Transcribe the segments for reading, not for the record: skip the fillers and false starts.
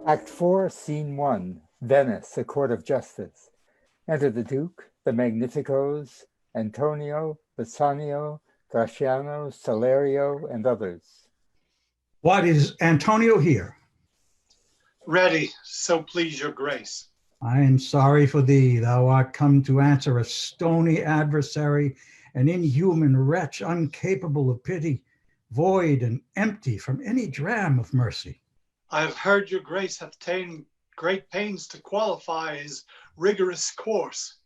Act 4, Scene 1, Venice, a court of justice. Enter the Duke, the Magnificos, Antonio, Bassanio, Gratiano, Salerio, and others. What, is Antonio here? Ready, so please your grace. I am sorry for thee. Thou art come to answer a stony adversary, an inhuman wretch, incapable of pity, void and empty from any dram of mercy. I have heard your grace hath ta'en great pains to qualify his rigorous course.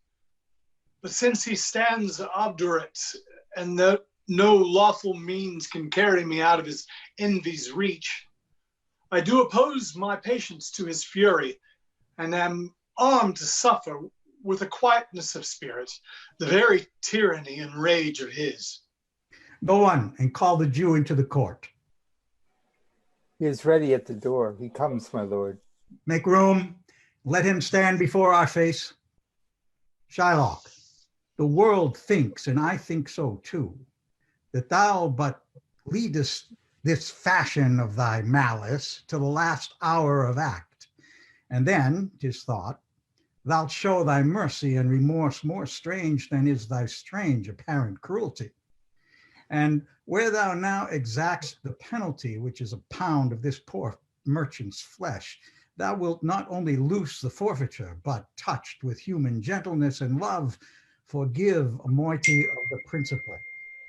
But since he stands obdurate, and that no lawful means can carry me out of his envy's reach, I do oppose my patience to his fury, and am armed to suffer with a quietness of spirit the very tyranny and rage of his. Go on and call the Jew into the court. He is ready at the door. He comes, my lord. Make room. Let him stand before our face. Shylock, the world thinks, and I think so too, that thou but leadest this fashion of thy malice to the last hour of act, and then, 'tis thought, thou'lt show thy mercy and remorse more strange than is thy strange apparent cruelty. And where thou now exacts the penalty, which is a pound of this poor merchant's flesh, thou wilt not only loose the forfeiture, but, touched with human gentleness and love, forgive a moiety of the principal,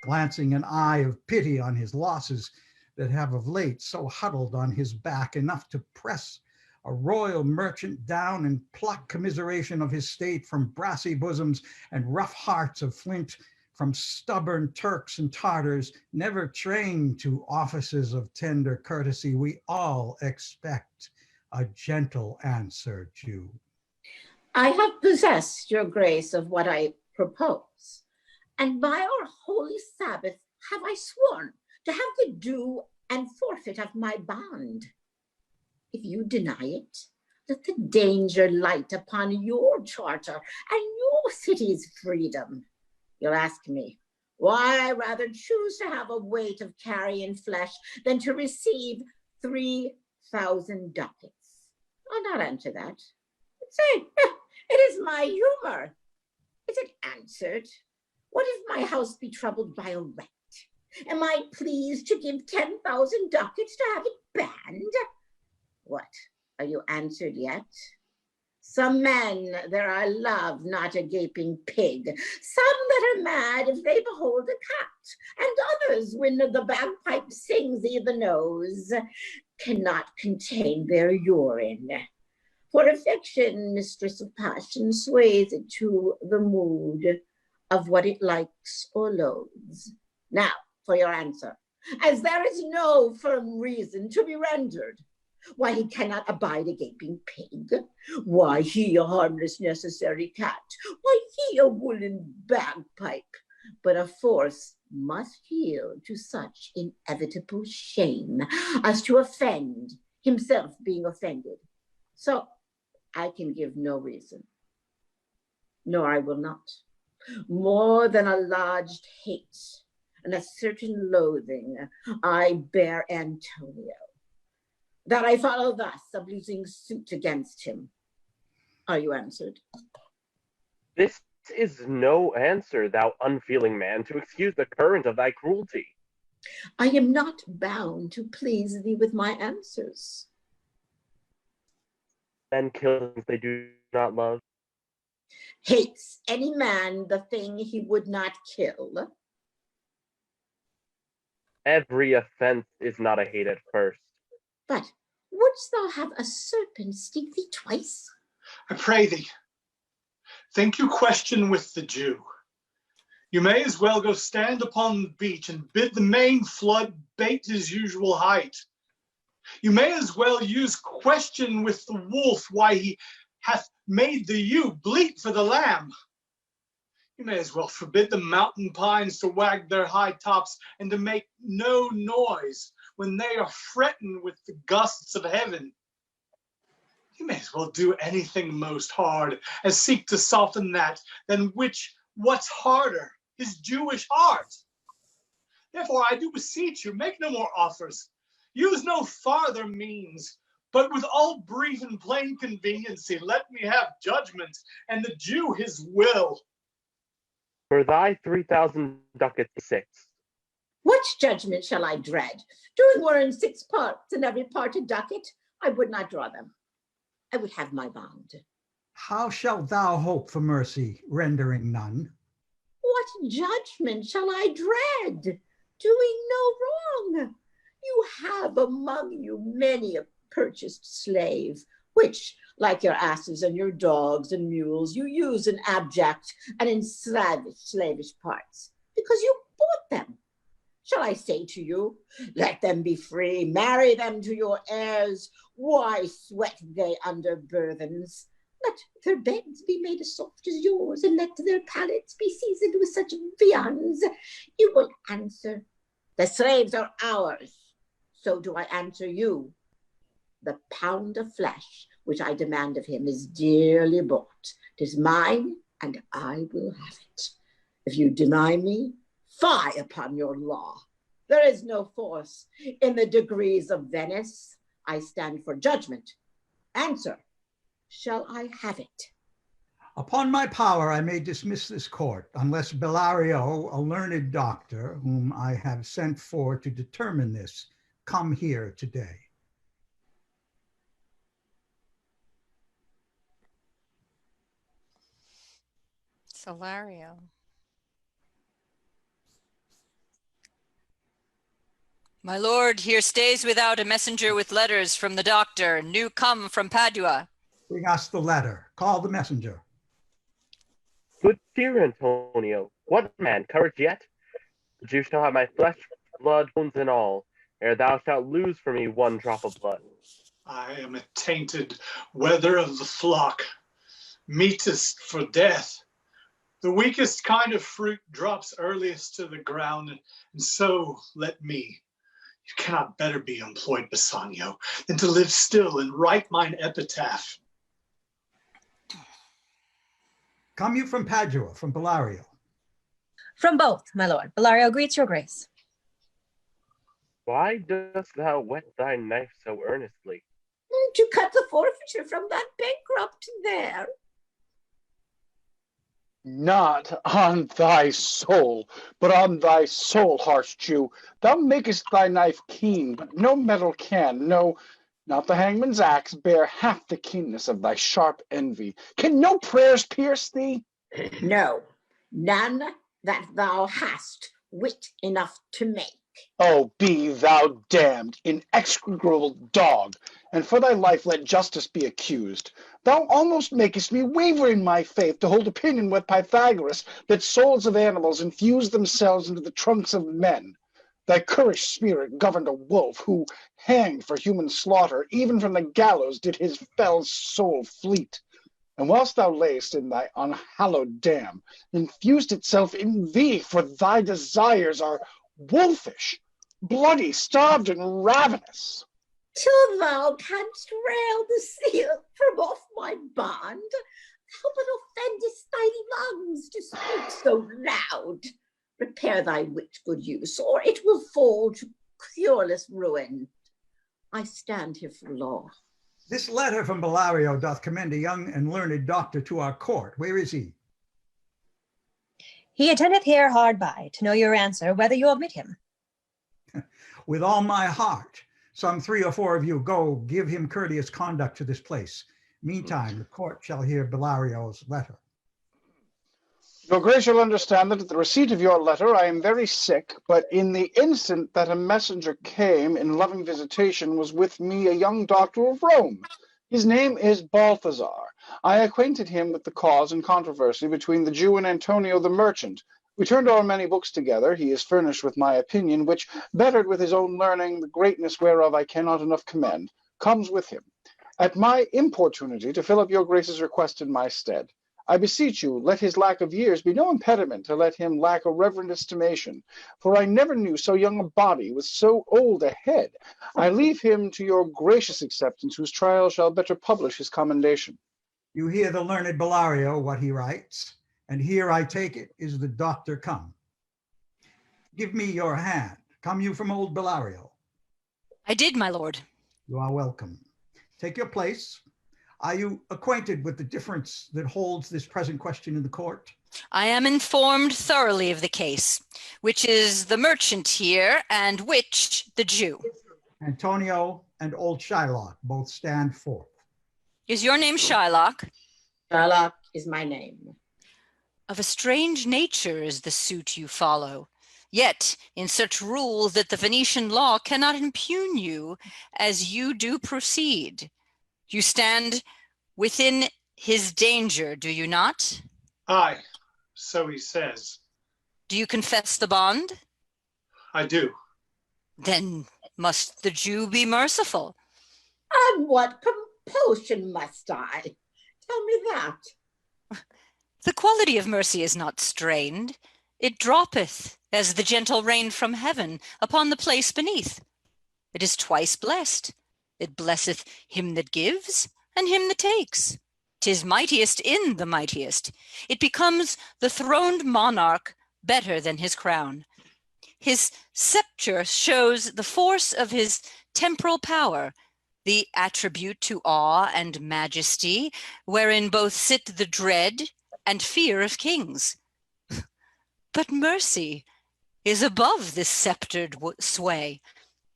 glancing an eye of pity on his losses that have of late so huddled on his back enough to press a royal merchant down and pluck commiseration of his state from brassy bosoms and rough hearts of flint, from stubborn Turks and Tartars, never trained to offices of tender courtesy. We all expect a gentle answer, Jew. I have possessed your grace of what I propose, and by our holy Sabbath have I sworn to have the due and forfeit of my bond. If you deny it, let the danger light upon your charter and your city's freedom. You'll ask me why I rather choose to have a weight of carrion flesh than to receive 3,000 ducats. I'll not answer that. Say, it is my humor. Is it answered? What if my house be troubled by a rat? Am I pleased to give 10,000 ducats to have it banned? What, are you answered yet? Some men there are love, not a gaping pig. Some that are mad if they behold a cat, and others, when the bagpipe sings i' the nose, cannot contain their urine. For affection, mistress of passion, sways it to the mood of what it likes or loathes. Now, for your answer, as there is no firm reason to be rendered, why he cannot abide a gaping pig, why he a harmless necessary cat, why he a woolen bagpipe, but a force must yield to such inevitable shame as to offend, himself being offended. So I can give no reason, nor I will not, more than a lodged hate and a certain loathing I bear Antonio, that I follow thus of losing suit against him. Are you answered? This is no answer, thou unfeeling man, to excuse the current of thy cruelty. I am not bound to please thee with my answers. Men kill they do not love. Hates any man the thing he would not kill. Every offense is not a hate at first. But wouldst thou have a serpent sting thee twice? I pray thee, think you question with the Jew. You may as well go stand upon the beach and bid the main flood bait his usual height. You may as well use question with the wolf why he hath made the ewe bleat for the lamb. You may as well forbid the mountain pines to wag their high tops and to make no noise when they are fretting with the gusts of heaven. You may as well do anything most hard as seek to soften that, than which what's harder, his Jewish heart. Therefore I do beseech you, make no more offers, use no farther means, But with all brief and plain conveniency, let me have judgment, and the Jew his will. For thy 3,000 ducats 6. What judgment shall I dread? Doing were in 6 parts, and every part a ducat, I would not draw them. I would have my bond. How shalt thou hope for mercy, rendering none? What judgment shall I dread? Doing no wrong. You have among you many a purchased slave, which, like your asses and your dogs and mules, you use in abject and in slavish parts, because you bought them. Shall I say to you, let them be free, marry them to your heirs? Why sweat they under burthens? Let their beds be made as soft as yours, and let their palates be seasoned with such viands. You will answer, the slaves are ours. So do I answer you. The pound of flesh which I demand of him is dearly bought. 'Tis mine, and I will have it. If you deny me, fie upon your law. There is no force in the degrees of Venice. I stand for judgment. Answer, shall I have it? Upon my power, I may dismiss this court, unless Bellario, a learned doctor, whom I have sent for to determine this, come here today. Solario. My lord here stays without a messenger with letters from the doctor, new come from Padua. Bring us the letter. Call the messenger. Good dear Antonio, what man, courage yet? The Jew shall have my flesh, blood, bones, and all, ere thou shalt lose for me one drop of blood. I am a tainted wether of the flock, meetest for death. The weakest kind of fruit drops earliest to the ground, and so let me. You cannot better be employed, Bassanio, than to live still and write mine epitaph. Come you from Padua, from Bellario? From both, my lord. Bellario greets your grace. Why dost thou whet thy knife so earnestly? To cut the forfeiture from that bankrupt there. Not on thy soul, but on thy soul, harsh Jew. Thou makest thy knife keen, but no metal can, no, not the hangman's axe, bear half the keenness of thy sharp envy. Can no prayers pierce thee? No, none that thou hast wit enough to make. Oh, be thou damned, inexcrable dog, and for thy life let justice be accused. Thou almost makest me waver in my faith to hold opinion with Pythagoras that souls of animals infuse themselves into the trunks of men. Thy currish spirit governed a wolf who, hanged for human slaughter, even from the gallows did his fell soul fleet. And whilst thou layest in thy unhallowed dam, infused itself in thee, for thy desires are wolfish, bloody, starved, and ravenous. Till thou canst rail the seal from off my bond, thou but offendest thy lungs to speak so loud. Repair thy wit, good use, or it will fall to cureless ruin. I stand here for law. This letter from Bellario doth commend a young and learned doctor to our court. Where is he? He attendeth here hard by, to know your answer, whether you admit him. With all my heart. Some 3 or 4 of you go give him courteous conduct to this place. Meantime, the court shall hear Bellario's letter. Your grace shall understand that at the receipt of your letter I am very sick, but in the instant that a messenger came in loving visitation was with me a young doctor of Rome. His name is Balthazar. I acquainted him with the cause and controversy between the Jew and Antonio the merchant. We turned over many books together. He is furnished with my opinion, which, bettered with his own learning, the greatness whereof I cannot enough commend, comes with him. At my importunity to fill up your grace's request in my stead, I beseech you, let his lack of years be no impediment to let him lack a reverend estimation, for I never knew so young a body with so old a head. I leave him to your gracious acceptance, whose trial shall better publish his commendation. You hear the learned Bellario, what he writes, and here I take it is the doctor come. Give me your hand. Come you from old Bellario? I did, my lord. You are welcome. take your place. Are you acquainted with the difference that holds this present question in the court? I am informed thoroughly of the case, which is the merchant here and which the Jew. Antonio and old Shylock both stand forth. Is your name Shylock? Sherlock is my name. Of a strange nature is the suit you follow, yet in such rule that the Venetian law cannot impugn you as you do proceed. You stand within his danger, do you not? Aye, so he says. Do you confess the bond? I do. Then must the Jew be merciful? And what compulsion must I? Tell me that. The quality of mercy is not strained. It droppeth as the gentle rain from heaven upon the place beneath. It is twice blessed. It blesseth him that gives and him that takes. 'Tis mightiest in the mightiest. It becomes the throned monarch better than his crown. His sceptre shows the force of his temporal power, the attribute to awe and majesty, wherein both sit the dread and fear of kings. But mercy is above this sceptered sway.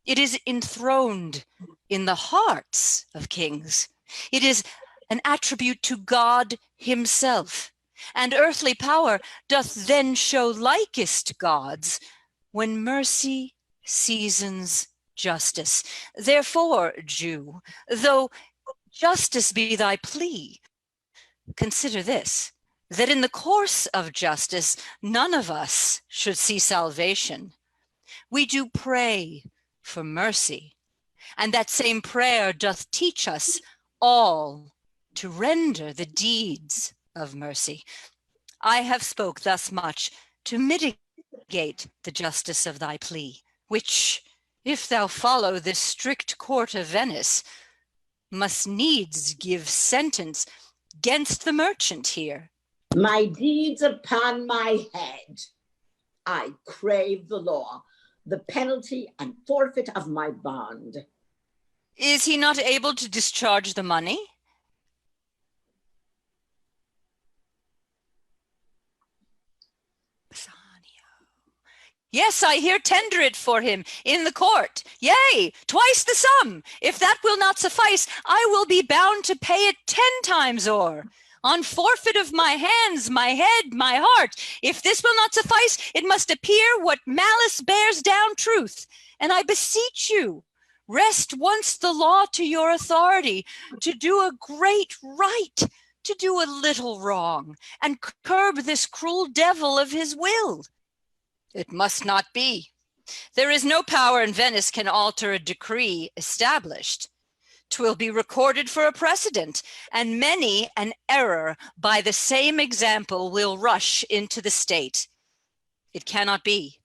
It is enthroned in the hearts of kings. It is an attribute to God himself, and earthly power doth then show likest gods when mercy seasons justice. Therefore, Jew, though justice be thy plea, consider this, that in the course of justice none of us should see salvation. We do pray for mercy, and that same prayer doth teach us all to render the deeds of mercy. I have spoke thus much to mitigate the justice of thy plea, which, if thou follow this strict court of Venice, must needs give sentence 'gainst the merchant here. My deeds upon my head. I crave the law, the penalty and forfeit of my bond. Is he not able to discharge the money? Yes, I here tender it for him in the court. Yea, twice the sum. If that will not suffice, I will be bound to pay it 10 times o'er. On forfeit of my hands, my head, my heart. If this will not suffice, it must appear what malice bears down truth. And I beseech you, rest once the law to your authority, to do a great right, to do a little wrong, and curb this cruel devil of his will. It must not be. There is no power in Venice can alter a decree established. 'Twill be recorded for a precedent, and many an error by the same example will rush into the state. It cannot be.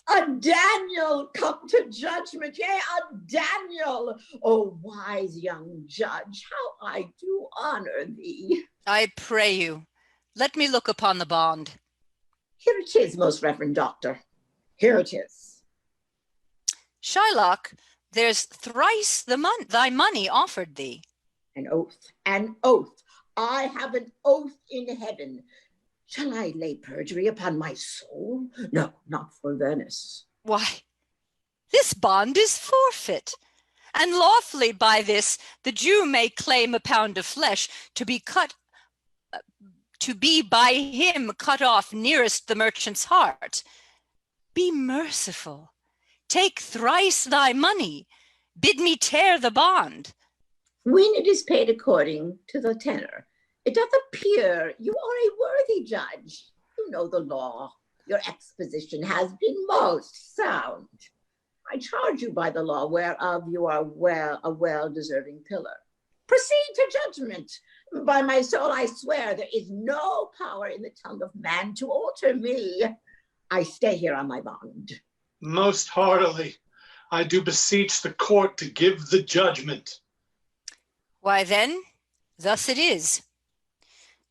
A Daniel come to judgment, yea, a Daniel. O wise young judge, how I do honor thee. I pray you, let me look upon the bond. Here it is, most reverend doctor. Here it is. Shylock, there's thrice thy money offered thee. An oath, an oath. I have an oath in heaven. Shall I lay perjury upon my soul? No, not for Venice. Why, this bond is forfeit, and lawfully by this the Jew may claim a pound of flesh to be by him cut off nearest the merchant's heart. Be merciful, take thrice thy money, bid me tear the bond. When it is paid according to the tenor, it doth appear you are a worthy judge. You know the law. Your exposition has been most sound. I charge you by the law whereof you are a well-deserving pillar. Proceed to judgment. By my soul, I swear there is no power in the tongue of man to alter me. I stay here on my bond. Most heartily, I do beseech the court to give the judgment. Why then, thus it is.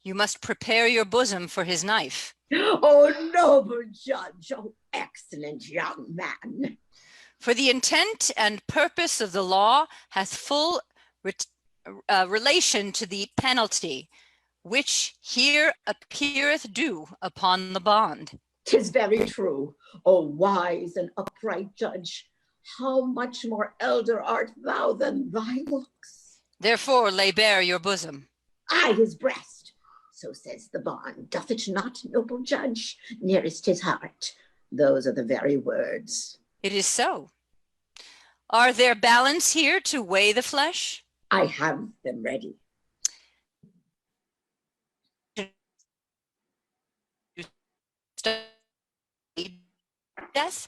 You must prepare your bosom for his knife. Oh, noble judge, oh, excellent young man. For the intent and purpose of the law hath full relation to the penalty, which here appeareth due upon the bond. 'Tis very true, O wise and upright judge. How much more elder art thou than thy looks? Therefore lay bare your bosom. Ay, his breast. So says the bond. Doth it not, noble judge? Nearest his heart. Those are the very words. It is so. Are there balance here to weigh the flesh? I have them ready. Death?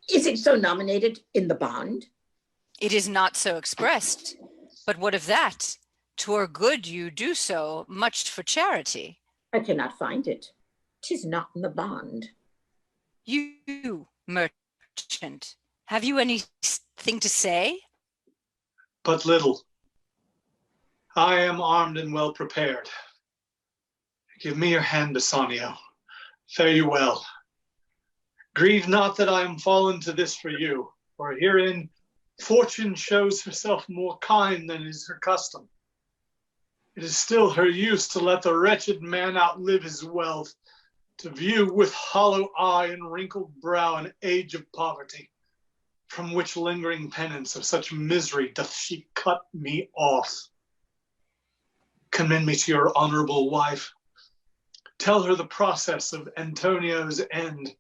Is it so nominated in the bond? It is not so expressed. But what of that? 'Twere good you do so much for charity. I cannot find it. 'Tis not in the bond. You, merchant, have you anything to say? But little. I am armed and well prepared. Give me your hand, Bassanio. Fare you well. Grieve not that I am fallen to this for you, for herein fortune shows herself more kind than is her custom. It is still her use to let the wretched man outlive his wealth, to view with hollow eye and wrinkled brow an age of poverty, from which lingering penance of such misery doth she cut me off. Commend me to your honorable wife. Tell her the process of Antonio's end.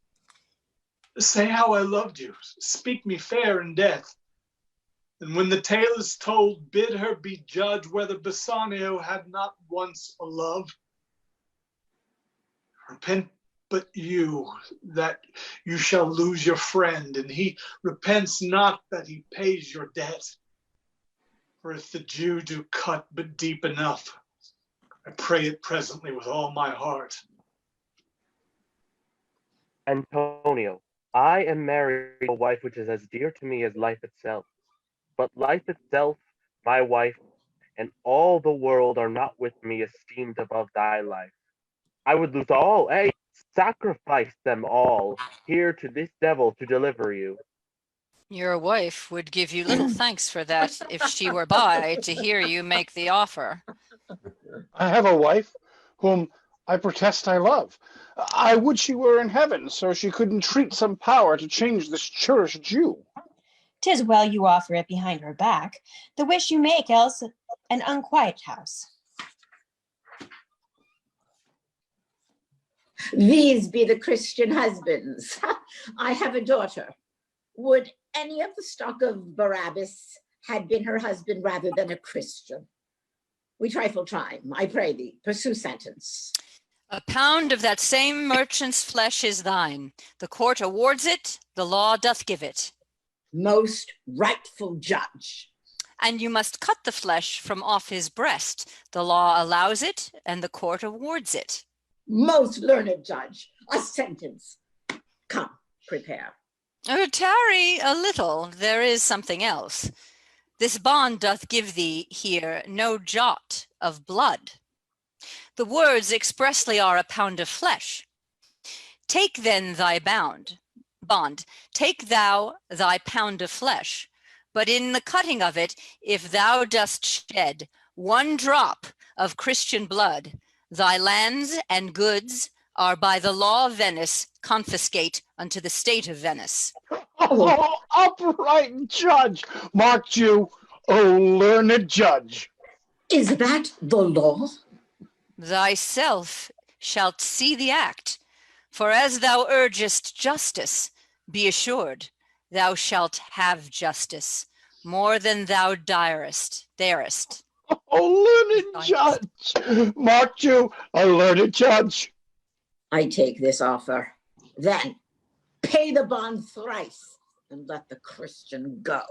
Say how I loved you. Speak me fair in death. And when the tale is told, bid her be judge whether Bassanio had not once a love. Repent but you, that you shall lose your friend, and he repents not that he pays your debt. For if the Jew do cut but deep enough, I pray it presently with all my heart. Antonio, I am married to a wife which is as dear to me as life itself. But life itself, my wife, and all the world are not with me esteemed above thy life. I would lose all, sacrifice them all, here to this devil to deliver you. Your wife would give you little thanks for that if she were by to hear you make the offer. I have a wife whom I protest I love. I would she were in heaven, so she could entreat some power to change this churlish Jew. 'Tis well you offer it behind her back. The wish you make, else an unquiet house. These be the Christian husbands. I have a daughter. Would any of the stock of Barabbas had been her husband rather than a Christian? We trifle time, I pray thee, pursue sentence. A pound of that same merchant's flesh is thine. The court awards it, the law doth give it. Most rightful judge. And you must cut the flesh from off his breast. The law allows it, and the court awards it. Most learned judge, a sentence. Come, prepare. Tarry a little, there is something else. This bond doth give thee here no jot of blood. The words expressly are a pound of flesh. Take then thy bond, take thou thy pound of flesh, but in the cutting of it, if thou dost shed one drop of Christian blood, thy lands and goods are by the law of Venice confiscate unto the state of Venice. Oh, upright judge, mark you, O learned judge. Is that the law? Thyself shalt see the act, for as thou urgest justice, be assured thou shalt have justice, more than thou darest. O learned judge, mark you, a learned judge. I take this offer. Then pay the bond thrice and let the Christian go.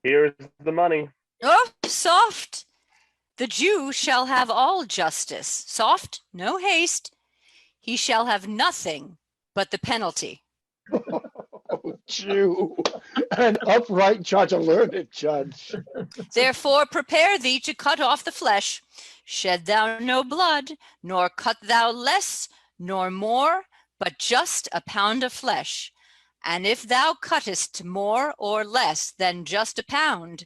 Here's the money. Oh, soft! The Jew shall have all justice. Soft, no haste. He shall have nothing but the penalty. Oh, Jew, an upright judge, a learned judge. Therefore prepare thee to cut off the flesh. Shed thou no blood, nor cut thou less, nor more, but just a pound of flesh. And if thou cuttest more or less than just a pound,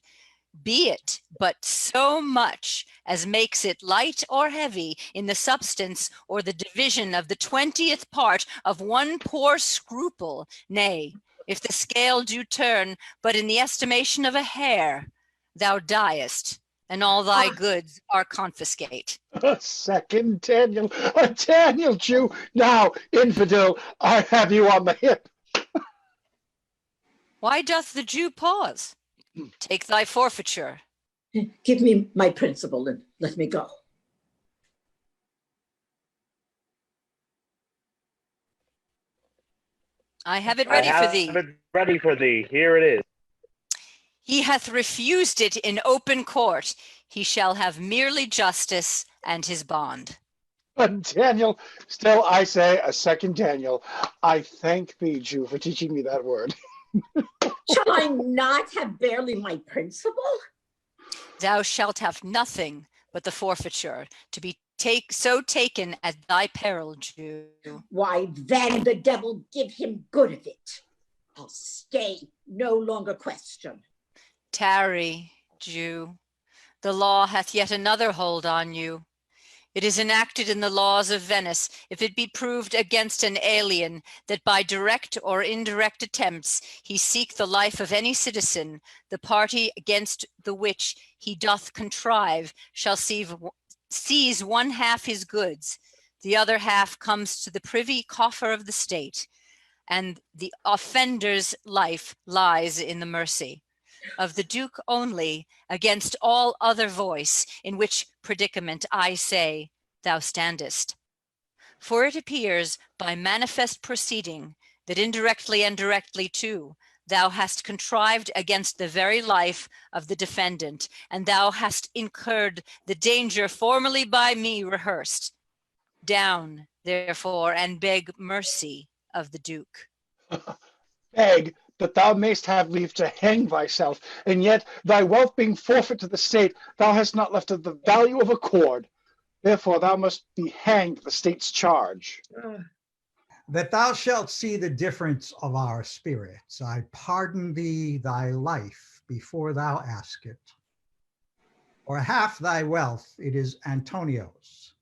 be it but so much as makes it light or heavy in the substance or the division of the 20th part of one poor scruple, nay, if the scale do turn but in the estimation of a hair, thou diest, and all thy goods are confiscate. A second Daniel, a Daniel Jew. Now, infidel, I have you on the hip. Why doth the Jew pause? Take thy forfeiture. Give me my principal and let me go. I have it ready for thee. I have it ready for thee. Here it is. He hath refused it in open court. He shall have merely justice and his bond. But Daniel, still I say a second Daniel. I thank thee, Jew, for teaching me that word. Shall I not have barely my principal? Thou shalt have nothing but the forfeiture, to be so taken at thy peril, Jew. Why, then the devil give him good of it. I'll stay, no longer question. Tarry, Jew. The law hath yet another hold on you. It is enacted in the laws of Venice, if it be proved against an alien that by direct or indirect attempts he seek the life of any citizen, the party against the which he doth contrive shall seize one half his goods, the other half comes to the privy coffer of the state, and the offender's life lies in the mercy of the Duke only, against all other voice, in which predicament I say thou standest. For it appears by manifest proceeding that indirectly and directly too, thou hast contrived against the very life of the defendant, and thou hast incurred the danger formerly by me rehearsed. Down, therefore, and beg mercy of the Duke. Beg that thou mayst have leave to hang thyself, and yet thy wealth being forfeit to the state, thou hast not left of the value of a cord. Therefore thou must be hanged at the state's charge. That thou shalt see the difference of our spirits, I pardon thee thy life before thou ask it. For half thy wealth it is Antonio's.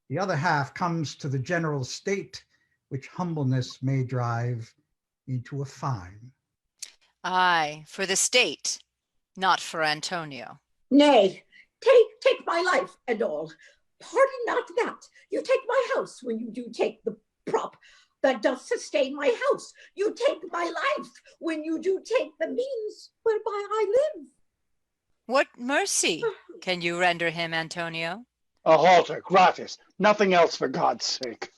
The other half comes to the general state, which humbleness may drive into a fine. Aye, for the state, not for Antonio. Nay, take my life and all. Pardon not that. You take my house when you do take the prop that doth sustain my house. You take my life when you do take the means whereby I live. What mercy can you render him, Antonio? A halter, gratis, nothing else for God's sake.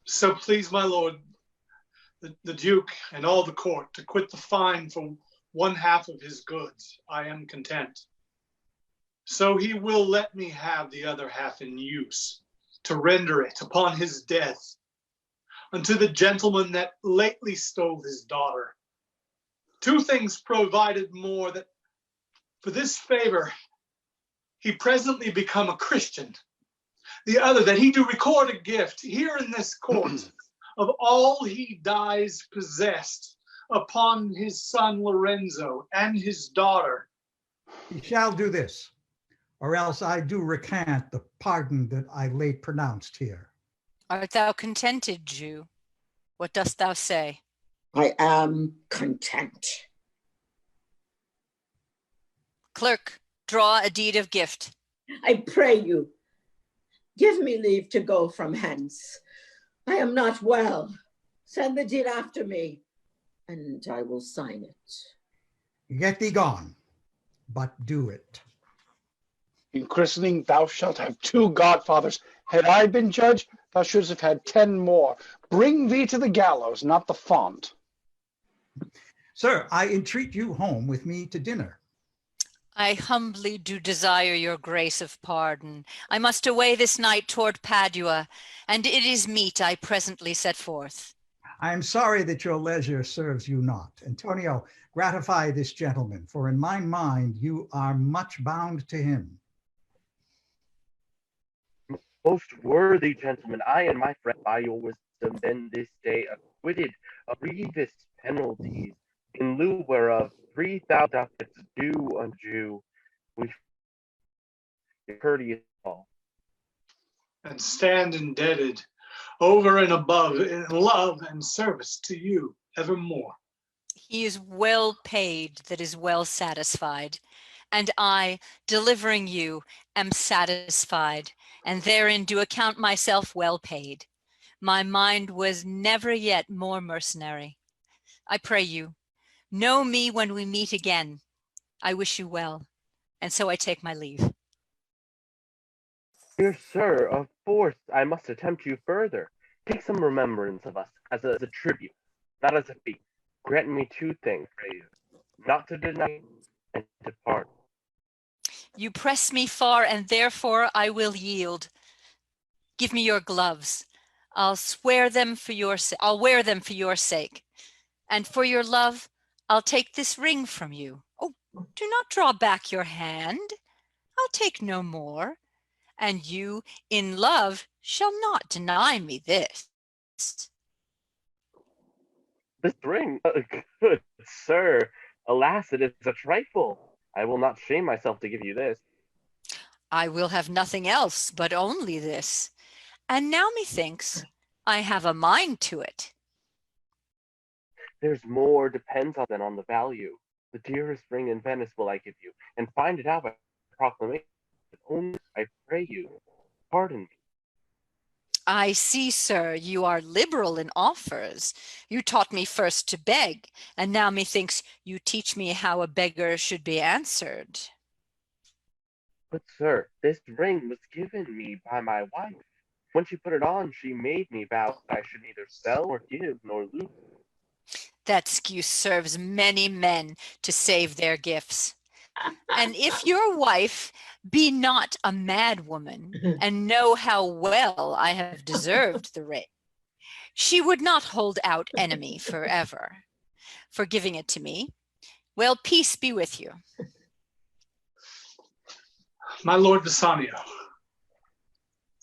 So please, my lord, the Duke and all the court to quit the fine for one half of his goods. I am content. So he will let me have the other half in use, to render it upon his death unto the gentleman that lately stole his daughter. Two things provided more, that for this favor he presently become a Christian. The other, that he do record a gift here in this court of all he dies possessed upon his son Lorenzo and his daughter. He shall do this, or else I do recant the pardon that I late pronounced here. Art thou contented, Jew? What dost thou say? I am content. Clerk, draw a deed of gift. I pray you, give me leave to go from hence. I am not well. Send the deed after me, and I will sign it. Get thee gone, but do it. In christening thou shalt have 2 godfathers. Had I been judge, thou shouldst have had 10 more. Bring thee to the gallows, not the font. Sir, I entreat you home with me to dinner. I humbly do desire your grace of pardon. I must away this night toward Padua, and it is meet I presently set forth. I am sorry that your leisure serves you not. Antonio, gratify this gentleman, for in my mind you are much bound to him. Most worthy gentlemen, I and my friend by your wisdom been this day acquitted of grievous penalties, in lieu whereof 3,000 ducats due unto you, We your courteous call. And stand indebted over and above in love and service to you evermore. He is well paid that is well satisfied, and I, delivering you, am satisfied, and therein do account myself well paid. My mind was never yet more mercenary. I pray you, know me when we meet again. I wish you well, and so I take my leave. Dear sir, of course I must attempt you further. Take some remembrance of us as a tribute, not as a fee. Grant me two things, pray you, not to deny and depart. You press me far, and therefore I will yield. Give me your gloves. I'll wear them for your sake. And for your love, I'll take this ring from you. Oh, do not draw back your hand. I'll take no more. And you, in love, shall not deny me this. This ring, good sir, alas, it is a trifle. I will not shame myself to give you this. I will have nothing else, but only this. And now methinks I have a mind to it. There's more depends on than on the value. The dearest ring in Venice will I give you, and find it out by proclamation. Only I pray you, pardon me. I see, sir, you are liberal in offers. You taught me first to beg, and now methinks you teach me how a beggar should be answered. But sir, this ring was given me by my wife. When she put it on, she made me vow that I should neither sell nor give nor lose. That excuse serves many men to save their gifts. And if your wife be not a mad woman and know how well I have deserved the ring, she would not hold out enemy forever for giving it to me. Well, peace be with you. My lord Bassanio,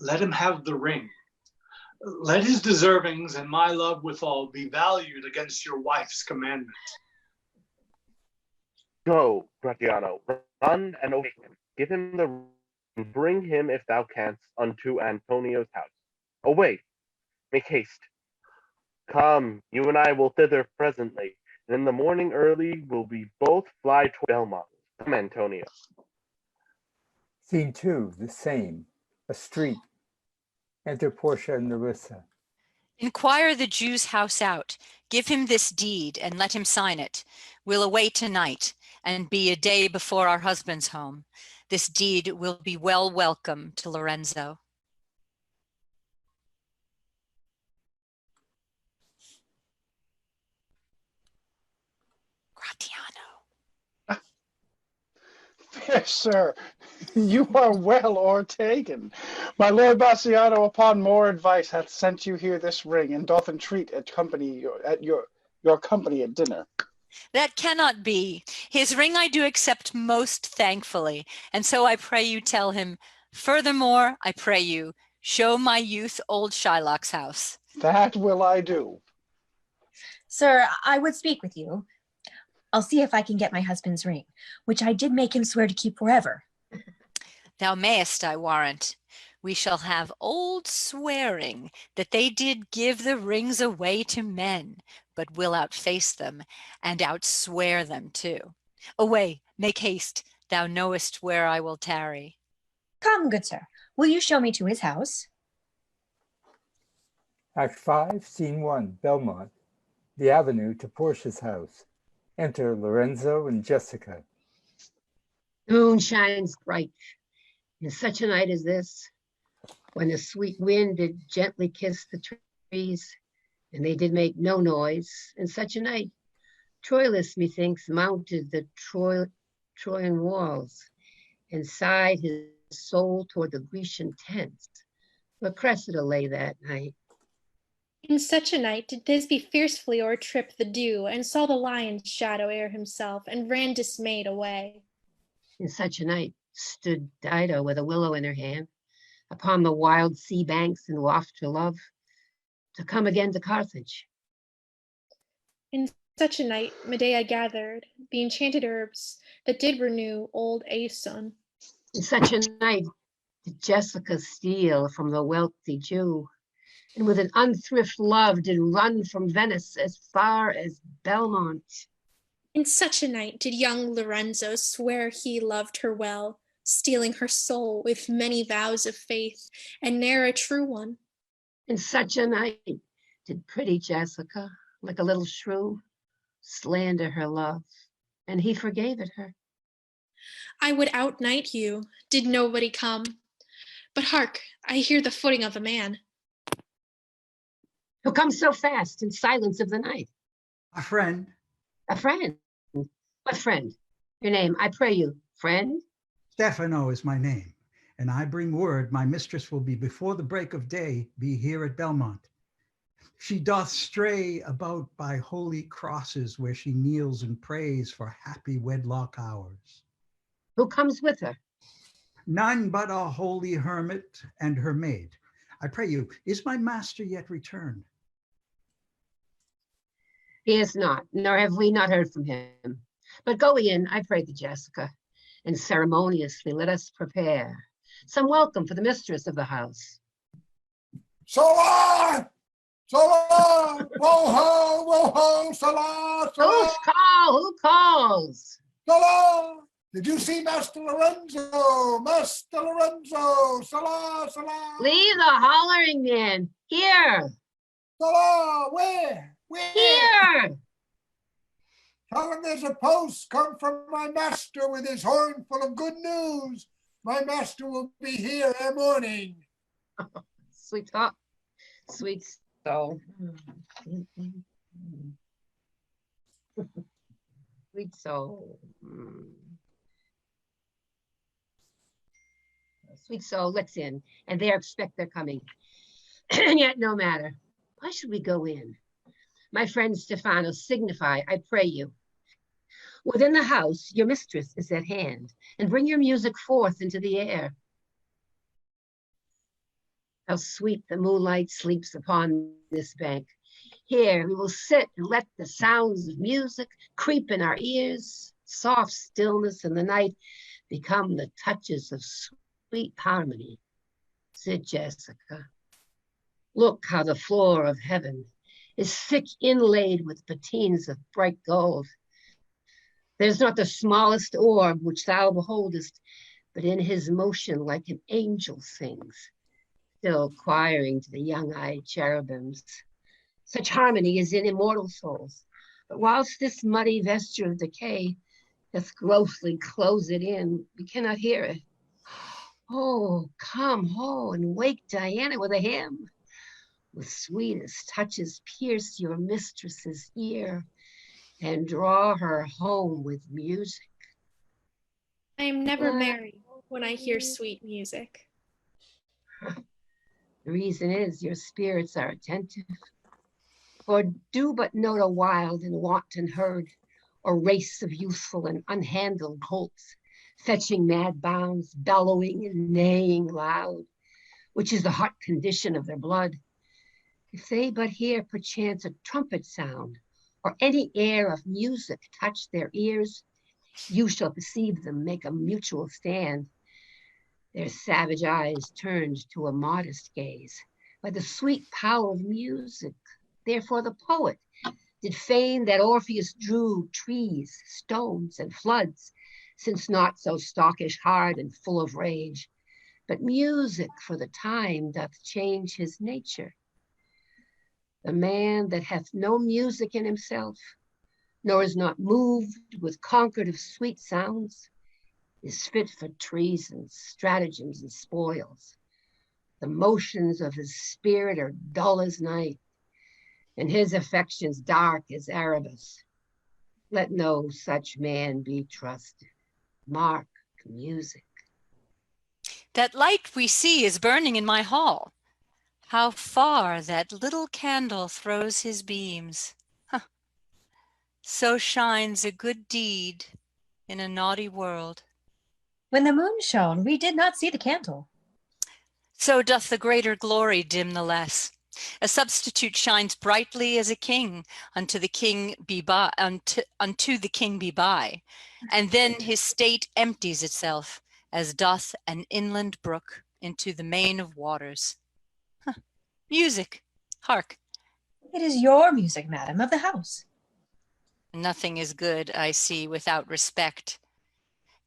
let him have the ring. Let his deservings and my love withal be valued against your wife's commandment. Go, Gratiano, run and awake him. Give him the ring, and bring him, if thou canst, unto Antonio's house. Away, make haste. Come, you and I will thither presently, and in the morning early will we both fly to Belmont. Come, Antonio. Scene 2, the same, a street. Enter Portia and Nerissa. Inquire the Jew's house out. Give him this deed and let him sign it. We'll away tonight and be a day before our husband's home. This deed will be well welcome to Lorenzo. Gratiano. Fair sir, you are well o'ertaken. My lord Bassiano, upon more advice, hath sent you here this ring, and doth entreat your company at dinner. That cannot be. His ring I do accept most thankfully, and so I pray you tell him. Furthermore, I pray you, show my youth old Shylock's house. That will I do. Sir, I would speak with you. I'll see if I can get my husband's ring, which I did make him swear to keep forever. Thou mayest, I warrant. We shall have old swearing that they did give the rings away to men, but will outface them and outswear them too. Away, make haste. Thou knowest where I will tarry. Come, good sir, will you show me to his house? Act 5, Scene 1, Belmont. The avenue to Portia's house. Enter Lorenzo and Jessica. The moon shines bright. In such a night as this, when the sweet wind did gently kiss the trees, and they did make no noise, in such a night, Troilus, methinks, mounted the Trojan walls, and sighed his soul toward the Grecian tents, where Cressida lay that night. In such a night did Thisbe fiercely o'ertrip the dew, and saw the lion's shadow ere himself, and ran dismayed away. In such a night stood Dido with a willow in her hand, upon the wild sea banks and waft her love, to come again to Carthage. In Such a night Medea gathered the enchanted herbs that did renew old Aeson. In such a night did Jessica steal from the wealthy Jew, and with an unthrift love did run from Venice as far as Belmont. In such a night did young Lorenzo swear he loved her well, stealing her soul with many vows of faith, and ne'er a true one. In such a night did pretty Jessica, like a little shrew, slander her love, and he forgave it her. I would outnight you, did nobody come. But hark, I hear the footing of a man. Who comes so fast in silence of the night? A friend. A friend. What friend? Your name, I pray you, friend? Stefano is my name, and I bring word my mistress will be before the break of day be here at Belmont. She doth stray about by holy crosses where she kneels and prays for happy wedlock hours. Who comes with her? None but a holy hermit and her maid. I pray you, is my master yet returned? He is not, nor have we not heard from him. But go in, I pray thee, Jessica, and ceremoniously let us prepare some welcome for the mistress of the house. Salah! Salah! Woho! Woho! Salah! Who's call? Who calls? Salah! Did you see Master Lorenzo? Master Lorenzo! Salah! Salah! Leave the hollering, man. Here! Salah! Where? Where? Here! Tell him there's a post come from my master with his horn full of good news. My master will be here ere morning. Sweet thought. Sweet soul. Sweet soul. Sweet soul, let's in. And they expect they're coming. And yet no matter. Why should we go in? My friend Stefano, signify, I pray you. Within the house, your mistress is at hand, and bring your music forth into the air. How sweet the moonlight sleeps upon this bank. Here we will sit and let the sounds of music creep in our ears. Soft stillness in the night become the touches of sweet harmony. Sit, Jessica. Look how the floor of heaven is thick inlaid with patines of bright gold. There's not the smallest orb which thou beholdest, but in his motion like an angel sings, still choiring to the young-eyed cherubims. Such harmony is in immortal souls, but whilst this muddy vesture of decay doth grossly close it in, we cannot hear it. Oh, come, ho, and wake Diana with a hymn. With sweetest touches pierce your mistress's ear, and draw her home with music. I am never merry when I hear sweet music. The reason is your spirits are attentive. For do but note a wild and wanton herd, or race of youthful and unhandled colts, fetching mad bounds, bellowing and neighing loud, which is the hot condition of their blood. If they but hear perchance a trumpet sound, or any air of music touch their ears, you shall perceive them make a mutual stand, their savage eyes turned to a modest gaze. By the sweet power of music, therefore the poet did feign that Orpheus drew trees, stones, and floods, since not so stockish, hard, and full of rage, but music for the time doth change his nature. The man that hath no music in himself, nor is not moved with concord of sweet sounds, is fit for treasons, stratagems, and spoils. The motions of his spirit are dull as night, and his affections dark as Erebus. Let no such man be trusted. Mark music. That light we see is burning in my hall. How far that little candle throws his beams. Huh. So shines a good deed in a naughty world. When the moon shone, we did not see the candle. So doth the greater glory dim the less. A substitute shines brightly as a king unto the king be by, unto the king be by, and then his state empties itself, as doth an inland brook into the main of waters. Huh. Music, hark. It is your music, madam, of the house. Nothing is good, I see, without respect.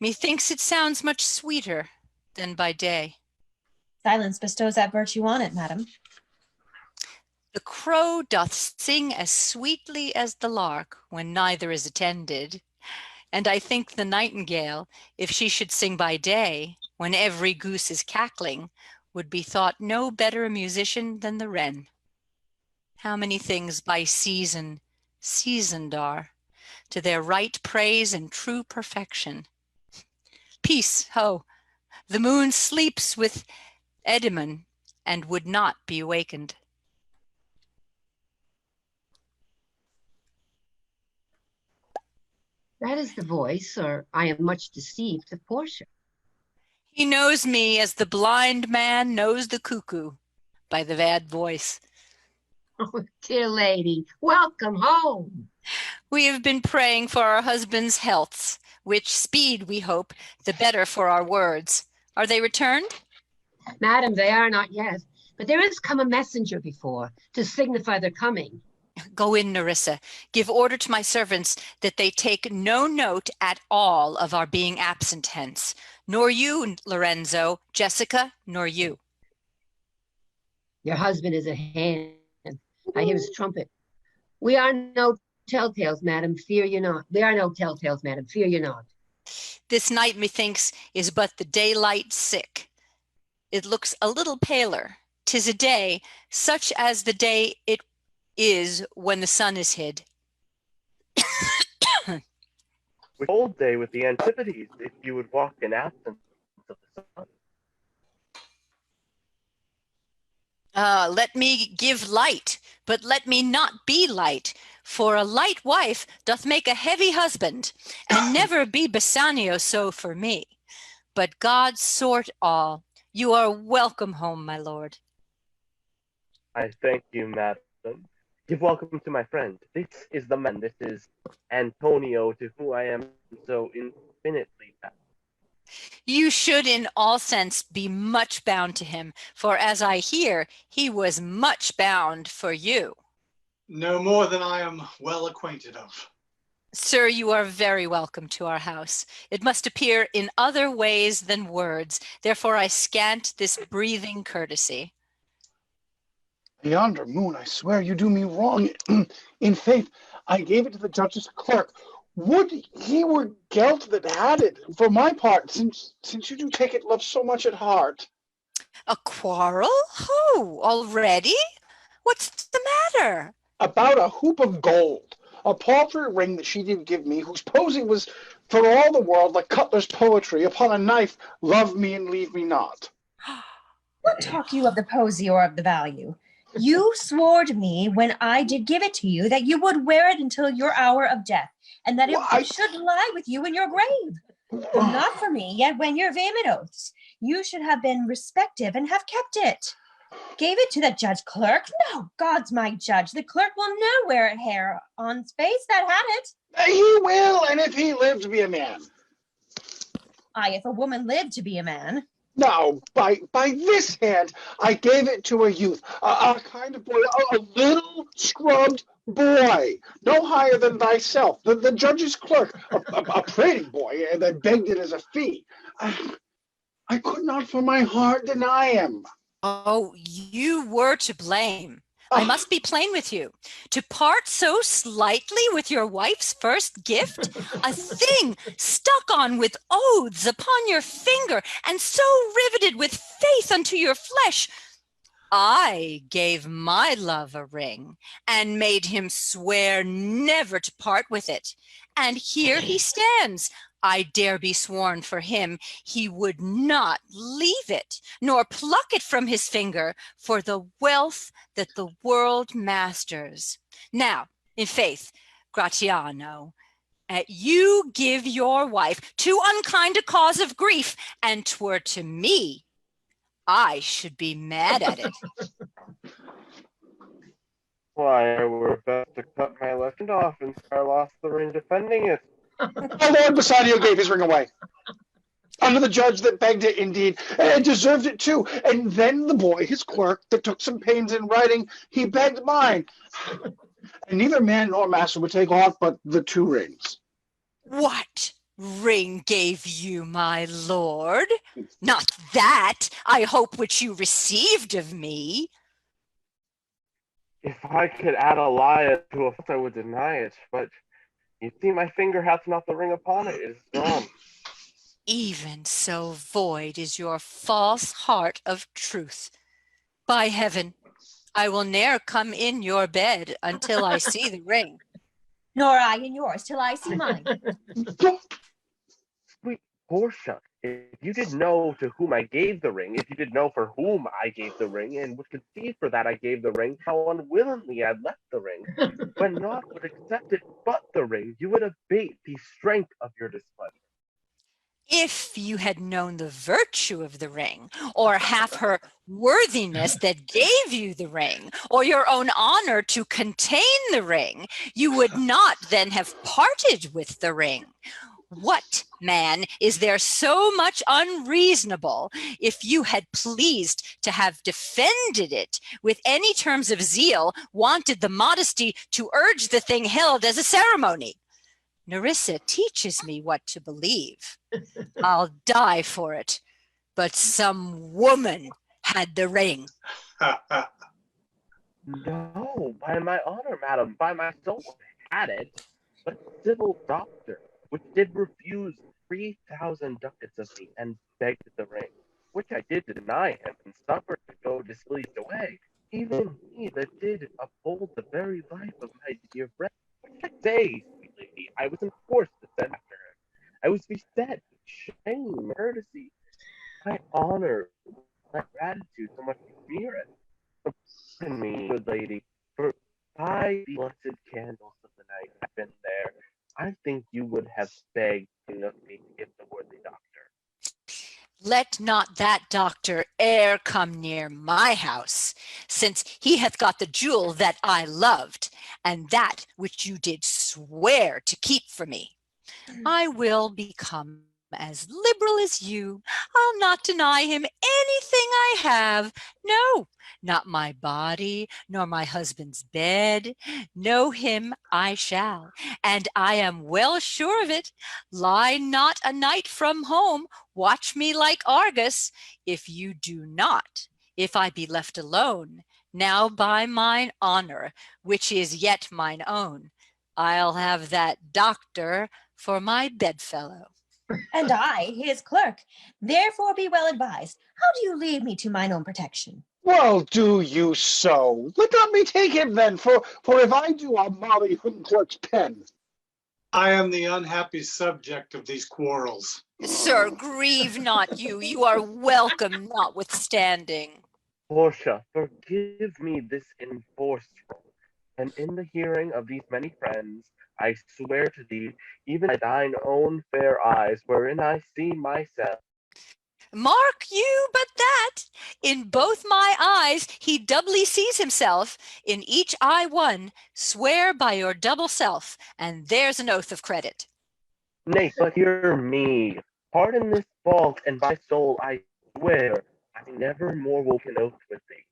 Methinks it sounds much sweeter than by day. Silence bestows that virtue on it, madam. The crow doth sing as sweetly as the lark when neither is attended, and I think the nightingale, if she should sing by day, when every goose is cackling, would be thought no better a musician than the wren. How many things by season seasoned are, to their right praise and true perfection. Peace, ho! The moon sleeps with Edimon and would not be awakened. That is the voice, or I am much deceived, of Portia. He knows me as the blind man knows the cuckoo, by the bad voice. Oh, dear lady, welcome home. We have been praying for our husbands' healths, which speed, we hope, the better for our words. Are they returned? Madam, they are not yet, but there is come a messenger before to signify their coming. Go in, Nerissa. Give order to my servants that they take no note at all of our being absent hence, nor you, Lorenzo, Jessica, nor you. Your husband is at hand. I hear his trumpet. We are no telltales, madam, fear you not. We are no telltales, madam, fear you not. This night, methinks, is but the daylight sick. It looks a little paler. 'Tis a day, such as the day it is when the sun is hid. Whole day with the antipodes, if you would walk in absence of the sun. Let me give light, but let me not be light, for a light wife doth make a heavy husband, and never be Bassanio so for me. But God sort all. You are welcome home, my lord. I thank you, madam. Give welcome to my friend. This is the man. This is Antonio, to whom I am so infinitely bound. You should in all sense be much bound to him, for as I hear, he was much bound for you. No more than I am well acquainted of. Sir, you are very welcome to our house. It must appear in other ways than words, therefore I scant this breathing courtesy. Yonder moon, I swear you do me wrong. In faith, I gave it to the judge's clerk. Would he were gelt that had it, for my part, since you do take it love so much at heart. A quarrel? Who? Already? What's the matter? About a hoop of gold, a paltry ring that she did give me, whose posing was for all the world like Cutler's poetry upon a knife, love me and leave me not. What talk you of the posy or of the value? You swore to me when I did give it to you that you would wear it until your hour of death, and that it should lie with you in your grave. But not for me, yet when your vehement oaths, you should have been respective and have kept it. Gave it to the judge clerk? No, God's my judge. The clerk will no wear a hair on's face that had it. He will, and if he live to be a man. Aye, if a woman lived to be a man. Now, by this hand, I gave it to a youth, a kind of boy, a little scrubbed boy, no higher than thyself, the judge's clerk, a pretty boy, and I begged it as a fee. I could not for my heart deny him. Oh, you were to blame. I must be plain with you. To part so slightly with your wife's first gift, a thing stuck on with oaths upon your finger, and so riveted with faith unto your flesh. I gave my love a ring, and made him swear never to part with it. And here he stands. I dare be sworn for him, he would not leave it, nor pluck it from his finger for the wealth that the world masters. Now, in faith, Gratiano, you give your wife too unkind a cause of grief, and 'twere to me, I should be mad at it. Why, I were best to cut my left hand off, and I lost the ring defending it. My Lord Bassanio gave his ring away. Under the judge that begged it, indeed, and deserved it too. And then the boy, his clerk, that took some pains in writing, he begged mine. And neither man nor master would take aught but the 2 rings. What ring gave you, my lord? Not that, I hope, which you received of me. If I could add a lie to a false, I would deny it. But you see, my finger hath not the ring upon it. It is gone. Even so void is your false heart of truth. By heaven, I will ne'er come in your bed until I see the ring. Nor I in yours till I see mine. Sweet Portia, if you did know to whom I gave the ring, if you did know for whom I gave the ring, and would conceive for that I gave the ring, how unwillingly I left the ring, when naught would accept it but the ring, you would abate the strength of your displeasure. If you had known the virtue of the ring, or half her worthiness that gave you the ring, or your own honor to contain the ring, you would not then have parted with the ring. What, man, is there so much unreasonable if you had pleased to have defended it with any terms of zeal, wanted the modesty to urge the thing held as a ceremony? Nerissa teaches me what to believe. I'll die for it, but some woman had the ring. No, by my honor, madam, by my soul, I had it, but a civil doctor, which did refuse 3,000 ducats of me, and begged the ring, which I did deny him, and suffered to go displeased away. Even he that did uphold the very life of my dear friend. What can I say, sweet lady? I was enforced to send after her. I was beset with shame, courtesy, my honor, my gratitude, so much fear it. Pardon me, good lady, for by the blessed candles of the night I've been there, I think you would have begged of me to give the worthy doctor. Let not that doctor e'er come near my house, since he hath got the jewel that I loved, and that which you did swear to keep for me. I will become as liberal as you. I'll not deny him anything I have. No, not my body, nor my husband's bed. Know him I shall, and I am well sure of it. Lie not a night from home, watch me like Argus. If you do not, if I be left alone, now by mine honor, which is yet mine own, I'll have that doctor for my bedfellow. And I, his clerk. Therefore be well advised. How do you leave me to mine own protection? Well, do you so. Let not me take him then, for if I do, I'll molly whom clerk's pen. I am the unhappy subject of these quarrels. Sir, grieve not you. You are welcome notwithstanding. Portia, forgive me this enforced wrong, and in the hearing of these many friends, I swear to thee, even by thine own fair eyes, wherein I see myself. Mark you but that, in both my eyes he doubly sees himself, in each eye one, swear by your double self, and there's an oath of credit. Nay, but hear me. Pardon this fault, and by soul I swear I never more will an oath with thee.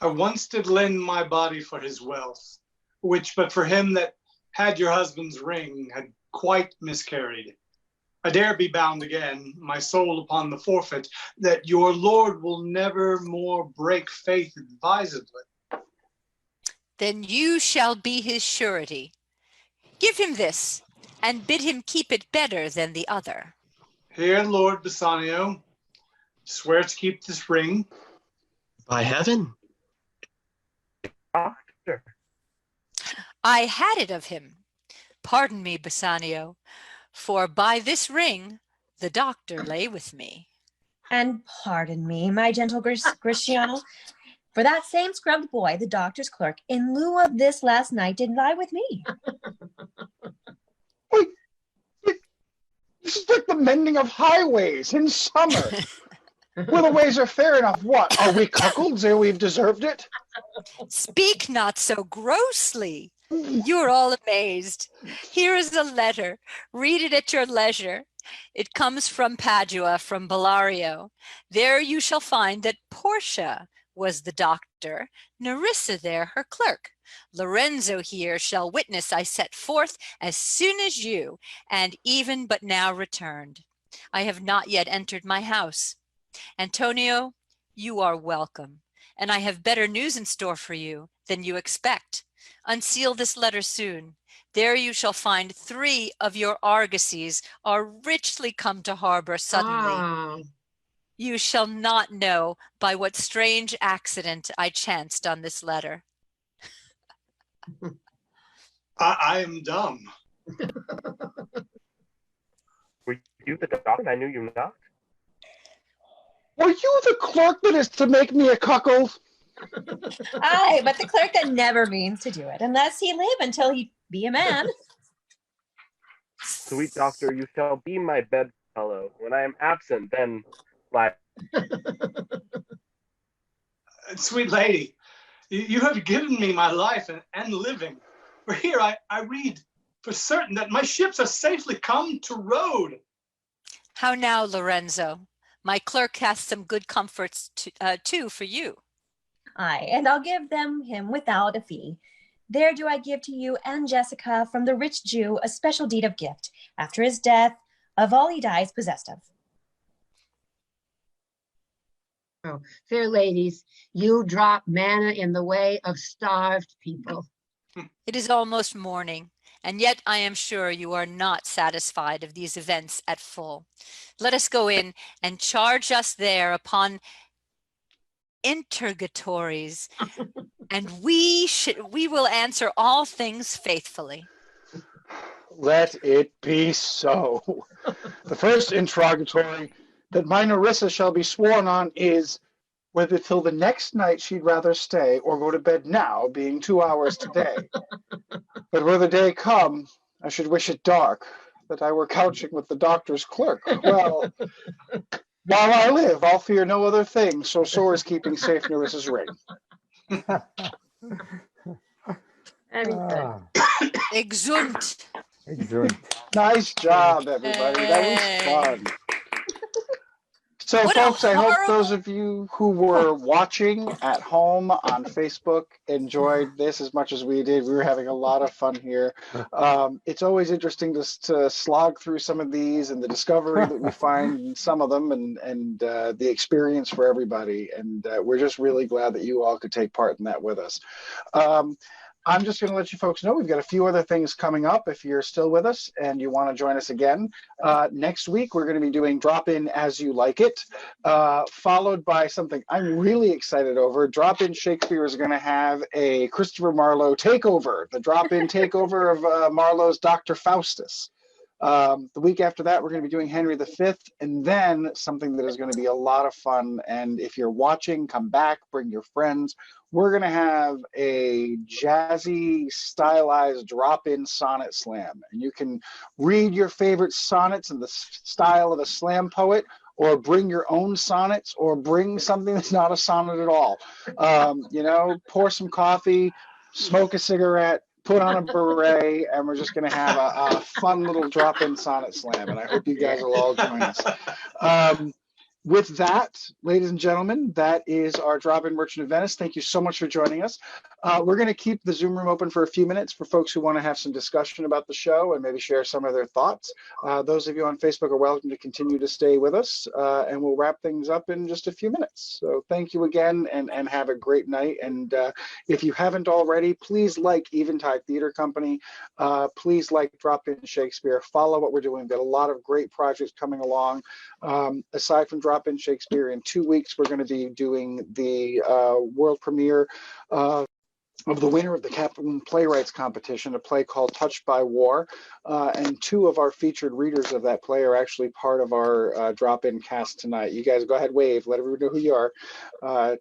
I once did lend my body for his wealth, which but for him that had your husband's ring had quite miscarried. I dare be bound again, my soul upon the forfeit, that your lord will never more break faith advisedly. Then you shall be his surety. Give him this, and bid him keep it better than the other. Here, Lord Bassanio, swear to keep this ring. By heaven. Doctor. I had it of him. Pardon me, Bassanio, for by this ring the doctor lay with me. And pardon me, my gentle Gratiano, for that same scrubbed boy, the doctor's clerk, in lieu of this last night did lie with me. Wait, this is like the mending of highways in summer. Well, the ways are fair enough. What, are we cuckolds ere we've deserved it? Speak not so grossly. You are all amazed. Here is a letter. Read it at your leisure. It comes from Padua, from Bellario. There you shall find that Portia was the doctor, Nerissa there her clerk. Lorenzo here shall witness I set forth as soon as you, and even but now returned. I have not yet entered my house. Antonio, you are welcome, and I have better news in store for you than you expect. Unseal this letter soon. There you shall find 3 of your argosies are richly come to harbor suddenly. Ah, You shall not know by what strange accident I chanced on this letter. I am dumb. Were you the doctor? I knew you not. Were you the clerk that is to make me a cuckold? Aye, but the clerk that never means to do it unless he live until he be a man. Sweet doctor, you shall be my bedfellow. When I am absent, then lie. Sweet lady, you have given me my life and living. For here I read for certain that my ships are safely come to road. How now, Lorenzo? My clerk hath some good comforts too for you. Aye, and I'll give him without a fee. There do I give to you and Jessica from the rich Jew a special deed of gift, after his death, of all he dies possessed of. oh, fair ladies, you drop manna in the way of starved people. It is almost morning, and yet I am sure you are not satisfied of these events at full. Let us go in and charge us there upon interrogatories, and we will answer all things faithfully. Let it be so. The first interrogatory that my Nerissa shall be sworn on is whether till the next night she'd rather stay or go to bed now, being 2 hours today. But were the day come, I should wish it dark, that I were couching with the doctor's clerk. Well, while I live, I'll fear no other thing, so sore is keeping safe Nerissa's ring. Very good. Exunt. Exunt. Nice job, everybody. That was fun. So, What a folks, I hope horrible- those of you who were watching at home on Facebook enjoyed this as much as we did. We were having a lot of fun here. It's always interesting to slog through some of these and the discovery that we find in some of them and the experience for everybody. And we're just really glad that you all could take part in that with us. I'm just going to let you folks know we've got a few other things coming up if you're still with us and you want to join us again. Next week, we're going to be doing Drop In As You Like It, followed by something I'm really excited over. Drop In Shakespeare is going to have a Christopher Marlowe takeover, the drop-in takeover of Marlowe's Dr. Faustus. The week after that, we're going to be doing Henry V, and then something that is going to be a lot of fun. And if you're watching, come back, bring your friends. We're going to have a jazzy, stylized drop-in sonnet slam. And you can read your favorite sonnets in the style of a slam poet, or bring your own sonnets, or bring something that's not a sonnet at all. Pour some coffee, smoke a cigarette, put on a beret, and we're just going to have a fun little drop-in sonnet slam, and I hope you guys will all join us. With that, ladies and gentlemen, that is our Drop-In Merchant of Venice. Thank you so much for joining us. We're going to keep the Zoom room open for a few minutes for folks who want to have some discussion about the show and maybe share some of their thoughts. Those of you on Facebook are welcome to continue to stay with us, and we'll wrap things up in just a few minutes. So thank you again, and have a great night. And if you haven't already, please like Eventide Theater Company. Please like Drop-In Shakespeare. Follow what we're doing. We've got a lot of great projects coming along. Aside from Drop-In Shakespeare, in 2 weeks, we're going to be doing the world premiere of the winner of the Kaplan Playwrights Competition, a play called Touched by War. And 2 of our featured readers of that play are actually part of our drop-in cast tonight. You guys go ahead, wave, let everyone know who you are.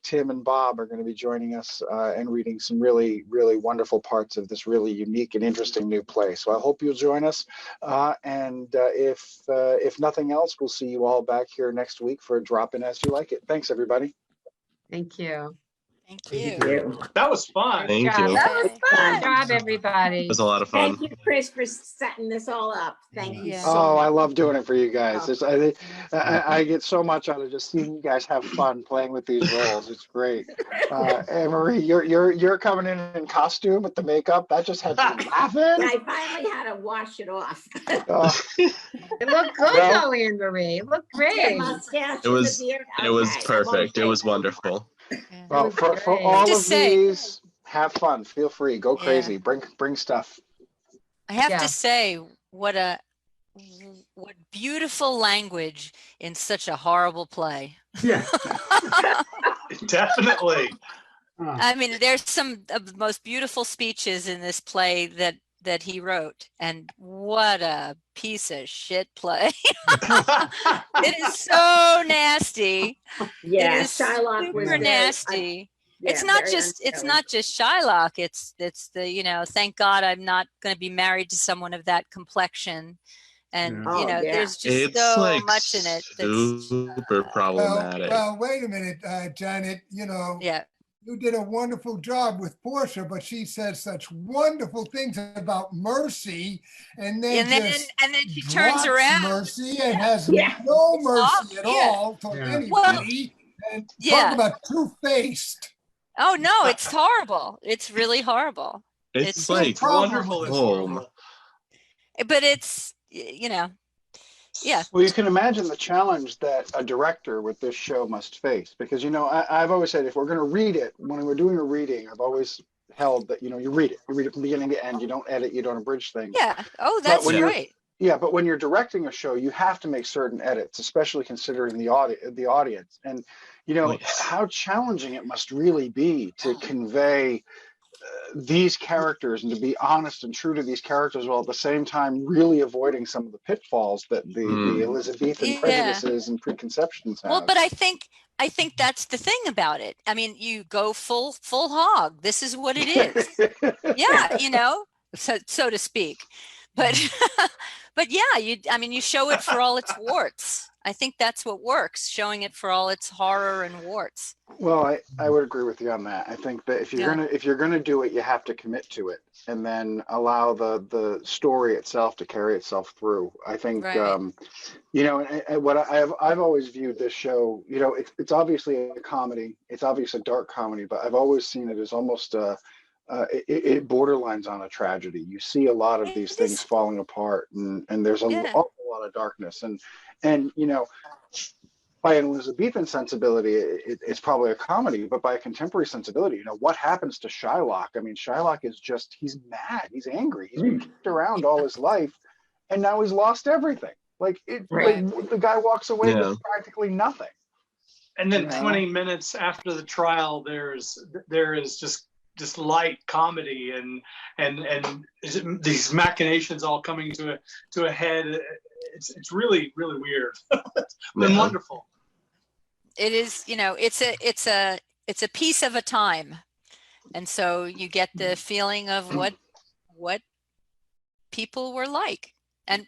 Tim and Bob are going to be joining us and reading some really, really wonderful parts of this really unique and interesting new play. So I hope you'll join us. If nothing else, we'll see you all back here next week for Drop In As You Like It. Thanks, everybody. Thank you. Thank Thank you. you. That was fun. Thank Good job. you. That was Good fun. job, everybody. It was a lot of Thank fun. you, Chris, for setting this all up. Thank you Yeah. so Oh, I much. love doing it for you guys. Oh. I get so much out of just seeing you guys have fun playing with these roles. It's great. Anne Marie, you're coming in costume with the makeup. That just had me laughing. I finally had to wash it off. It looked good Well- though, Anne Marie. It looked The great. mustache It and was the beard. it was Okay, I'm perfect. It okay was now. wonderful. Yeah. Well, was for great. all To of say- these, have fun. Feel free. Go Yeah. crazy. Bring stuff. I have Yeah. to say, what beautiful language in such a horrible play. Yeah. Definitely. I mean, there's some of the most beautiful speeches in this play that he wrote, and what a piece of shit play. It is so nasty. Yeah, It is Shylock was super very nasty. It's yeah, not very just unsettling. Shylock. It's the, thank God I'm not going to be married to someone of that complexion. And Oh, yeah. there's just It's so like much in it that's super problematic. Well, wait a minute, Janet. yeah. You did a wonderful job with Portia, but she says such wonderful things about Mercy, and then And then she turns drops around. Mercy and has Yeah. no It's mercy off, at yeah. all toward Yeah. anybody. And talk Yeah. about two-faced. Oh no, it's horrible. It's really horrible. It's no like problem Wonderful with is this. horrible. But it's yeah. Well, you can imagine the challenge that a director with this show must face, because I've always said if we're going to read it, when we're doing a reading, I've always held that you read it from beginning to end. You don't edit, you don't abridge things. Yeah. Oh, But that's when you're- right. Yeah, but when you're directing a show, you have to make certain edits, especially considering the audience, and how challenging it must really be to convey these characters and to be honest and true to these characters, while at the same time really avoiding some of the pitfalls that the Elizabethan Yeah. prejudices and preconceptions have. Well, but I think that's the thing about it. I mean, you go full hog. This is what it is. Yeah, so to speak. But but yeah, you show it for all its warts. I think that's what works, showing it for all its horror and warts. Well, I would agree with you on that. I think that if you're gonna do it, you have to commit to it, and then allow the story itself to carry itself through. I think Right. and what I've always viewed this show. It's obviously a comedy. It's obviously a dark comedy, but I've always seen it as almost it borderlines on a tragedy. You see a lot of these things falling apart, and there's an awful lot of darkness, and by an Elizabethan sensibility, it's probably a comedy, but by a contemporary sensibility, what happens to Shylock? I mean, Shylock is he's mad, he's angry, he's been kicked around all his life, and now he's lost everything. Like the guy walks away with practically nothing. And then 20 minutes after the trial, there is just light comedy and these machinations all coming to a head. It's really, really weird. Been wonderful. It is, it's a piece of a time, and so you get the feeling of what people were like, and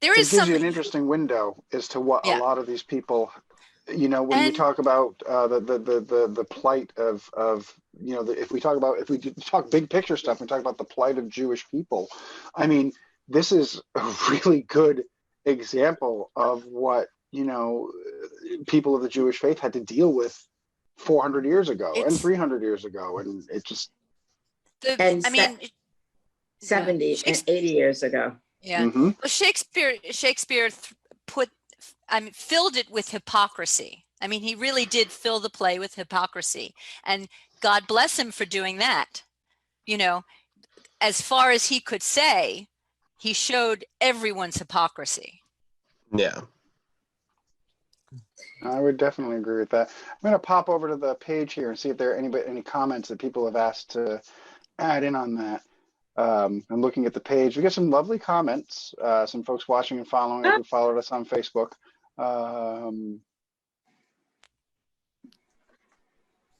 there is It gives some you an interesting window as to what a lot of these people, when you talk about the plight of if we talk big picture stuff, we talk about the plight of Jewish people. I mean, this is a really good example of what people of the Jewish faith had to deal with 400 years ago and 300 years ago, and it just 70 and 80 years ago. Yeah. Mm-hmm. Well, Shakespeare filled it with hypocrisy. I mean, he really did fill the play with hypocrisy, and God bless him for doing that. As far as he could say, he showed everyone's hypocrisy. Yeah. I would definitely agree with that. I'm going to pop over to the page here and see if there are any comments that people have asked to add in on that. I'm looking at the page. We got some lovely comments. Some folks watching and following who followed us on Facebook.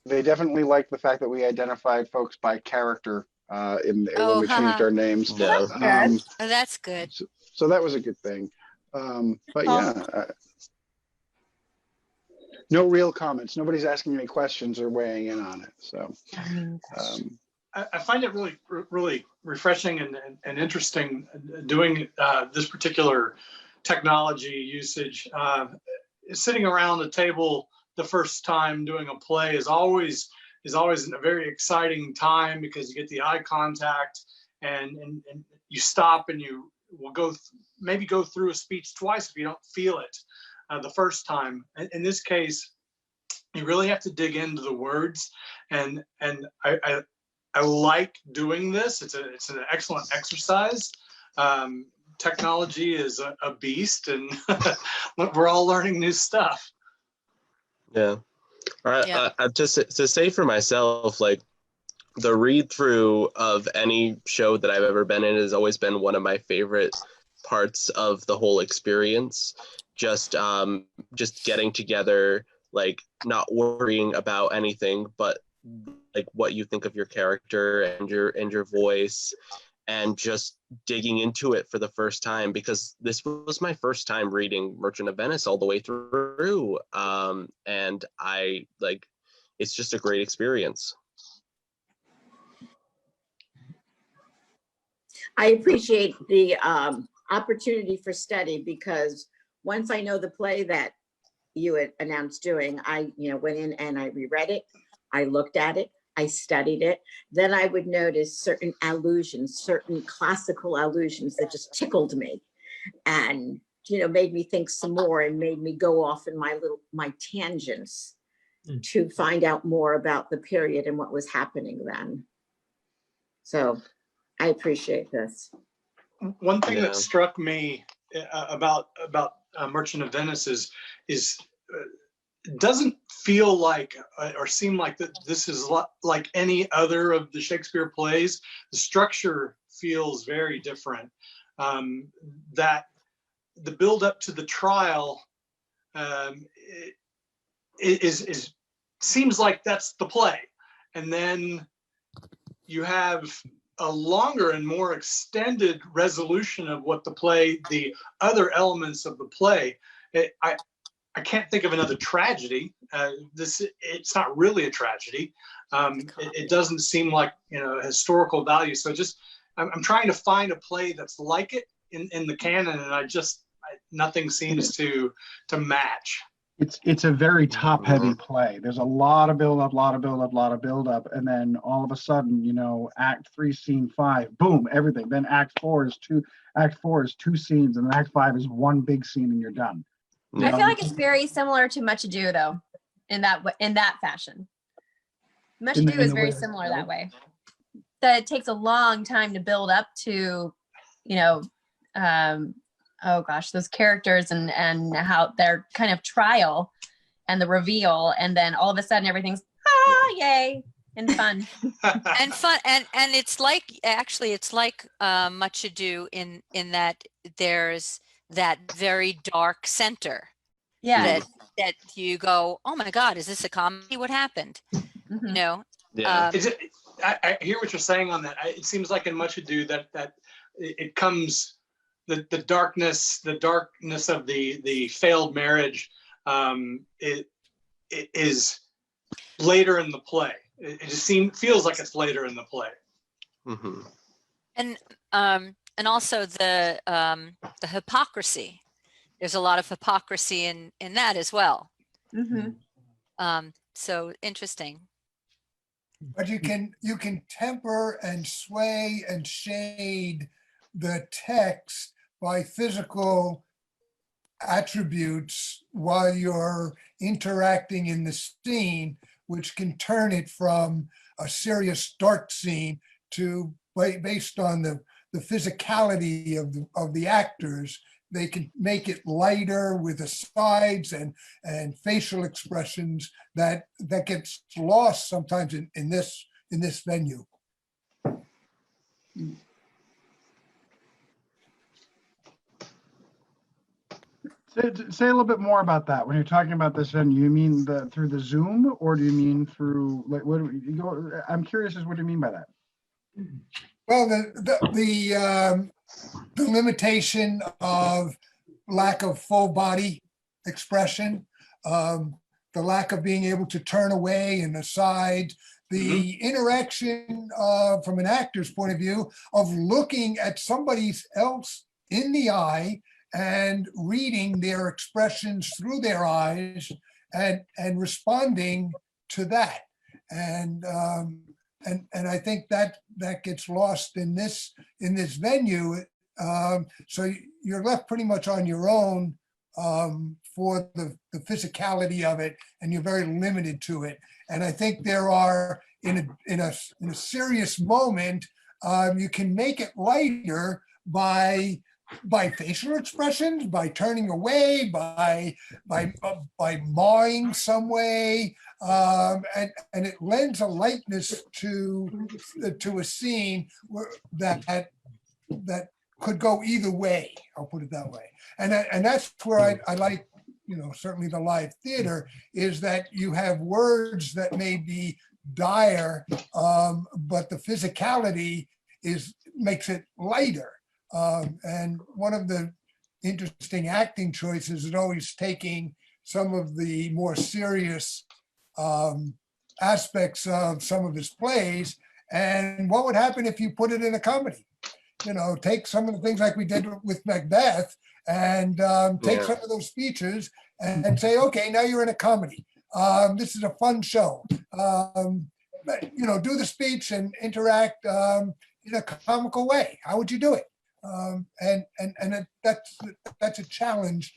They definitely like the fact that we identified folks by character when we changed our names. No. That's good. So that was a good thing. But yeah. No real comments. Nobody's asking any questions or weighing in on it. So I find it really refreshing and interesting doing this particular technology usage. Sitting around the table the first time doing a play is always a very exciting time, because you get the eye contact and you stop and you will maybe go through a speech twice if you don't feel it the first time. In this case, you really have to dig into the words, and I like doing this. It's an excellent exercise. Technology is a beast, and we're all learning new stuff. Yeah. All right. Yeah. Just to say for myself, like, the read through of any show that I've ever been in has always been one of my favorite parts of the whole experience. Just getting together, like, not worrying about anything, but like what you think of your character and your voice, and just digging into it for the first time, because this was my first time reading Merchant of Venice all the way through. And I like, it's just a great experience. I appreciate the opportunity for study, because once I know the play that you had announced doing, I went in and I reread it, I looked at it, I studied it. Then I would notice certain allusions, certain classical allusions that just tickled me, and made me think some more, and made me go off in my tangents to find out more about the period and what was happening then. So I appreciate this. One thing that struck me about Merchant of Venice is it doesn't feel like or seem like that this is like any other of the Shakespeare plays. The structure feels very different. That the build up to the trial is seems like that's the play, and then you have a longer and more extended resolution of what the other elements of the play. I can't think of another tragedy. It's not really a tragedy. It doesn't seem like historical value. So I'm trying to find a play that's like it in the canon, and nothing seems to match. It's a very top-heavy play. There's a lot of build-up, and then all of a sudden, Act 3, Scene 5, boom, everything. Then Act 4 is two scenes, and then Act 5 is one big scene, and you're done. I feel like it's very similar to Much Ado, though, in that fashion. Much Ado is very similar that way. That it takes a long time to build up to, oh gosh, those characters and how their kind of trial and the reveal, and then all of a sudden everything's yay and fun. and fun, and it's like Much Ado in that there's that very dark center. Yeah. That you go, oh my God, is this a comedy? What happened? Mm-hmm. Yeah. I hear what you're saying on that. It seems like in Much Ado that it comes, the darkness of the failed marriage. It is later in the play. It just feels like it's later in the play. Mm-hmm. And also the hypocrisy. There's a lot of hypocrisy in that as well. Mm-hmm. So interesting. But you can temper and sway and shade the text by physical attributes while you're interacting in the scene, which can turn it from a serious dark scene to, based on the physicality of the actors, they can make it lighter with the sides and facial expressions that gets lost sometimes in this venue. Say a little bit more about that. When you're talking about this venue, you mean through the Zoom, or do you mean through I'm curious as what do you mean by that? Well, the limitation of lack of full body expression, the lack of being able to turn away and aside, the interaction from an actor's point of view of looking at somebody else in the eye and reading their expressions through their eyes and responding to that. And I think that gets lost in this venue. So you're left pretty much on your own for the physicality of it, and you're very limited to it. And I think there are in a serious moment, you can make it lighter by facial expressions, by turning away, by mawing some way, and it lends a lightness to a scene that could go either way. I'll put it that way, and that's where I like, certainly the live theater, is that you have words that may be dire, but the physicality makes it lighter. And one of the interesting acting choices is always taking some of the more serious aspects of some of his plays. And what would happen if you put it in a comedy? Take some of the things like we did with Macbeth and take some of those speeches and say, okay, now you're in a comedy. This is a fun show. Do the speech and interact in a comical way. How would you do it? And that's a challenge.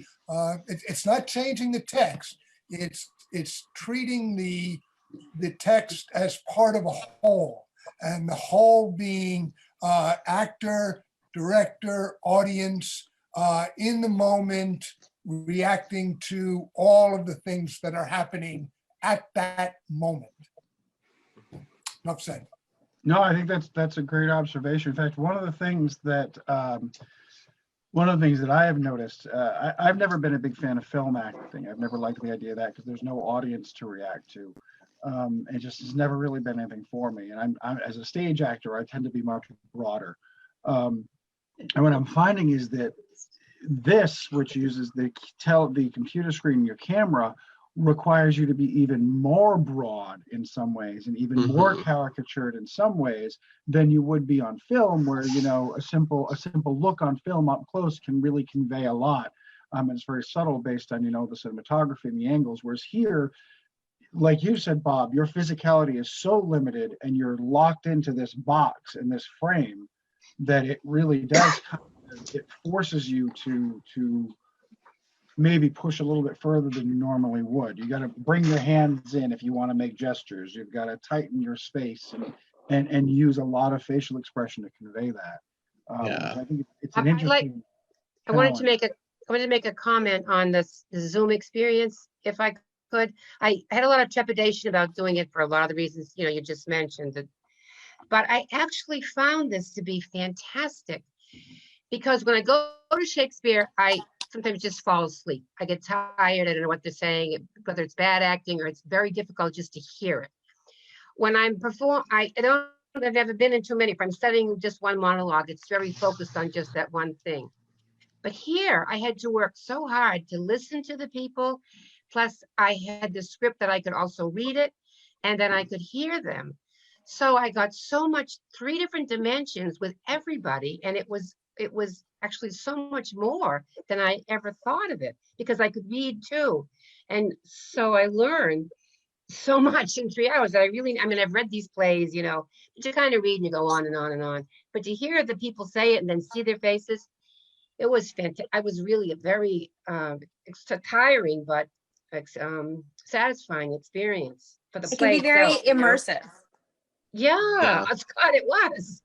It's not changing the text. It's treating the text as part of a whole, and the whole being actor, director, audience, in the moment, reacting to all of the things that are happening at that moment. Enough said. No, I think that's a great observation. In fact, one of the things that I have noticed, I've never been a big fan of film acting. I've never liked the idea of that because there's no audience to react to. It just has never really been anything for me. And I'm as a stage actor, I tend to be much broader. And what I'm finding is that this, which uses the computer screen, your camera, requires you to be even more broad in some ways and even more caricatured in some ways than you would be on film, where a simple look on film up close can really convey a lot. And it's very subtle based on the cinematography and the angles. Whereas here, like you said, Bob, your physicality is so limited and you're locked into this box and this frame that it really does it forces you to maybe push a little bit further than you normally would. You got to bring your hands in if you want to make gestures. You've got to tighten your space and use a lot of facial expression to convey that. I think it's an interesting. I wanted to make a comment on the Zoom experience, if I could. I had a lot of trepidation about doing it for a lot of the reasons you just mentioned, but I actually found this to be fantastic, because when I go to Shakespeare, I sometimes just fall asleep. I get tired. I don't know what they're saying, whether it's bad acting or it's very difficult just to hear it. When I'm I've never been in too many. If I'm studying just one monologue, it's very focused on just that one thing. But here I had to work so hard to listen to the people. Plus I had the script that I could also read it, and then I could hear them. So I got so much, 3 different dimensions with everybody. And it was actually so much more than I ever thought of it, because I could read too. And so I learned so much in 3 hours that I've read these plays, but you kind of read and you go on and on and on. But to hear the people say it and then see their faces, it was fantastic. I was really a very it's a tiring but satisfying experience for the play. It can be very immersive. Yeah, God, it was.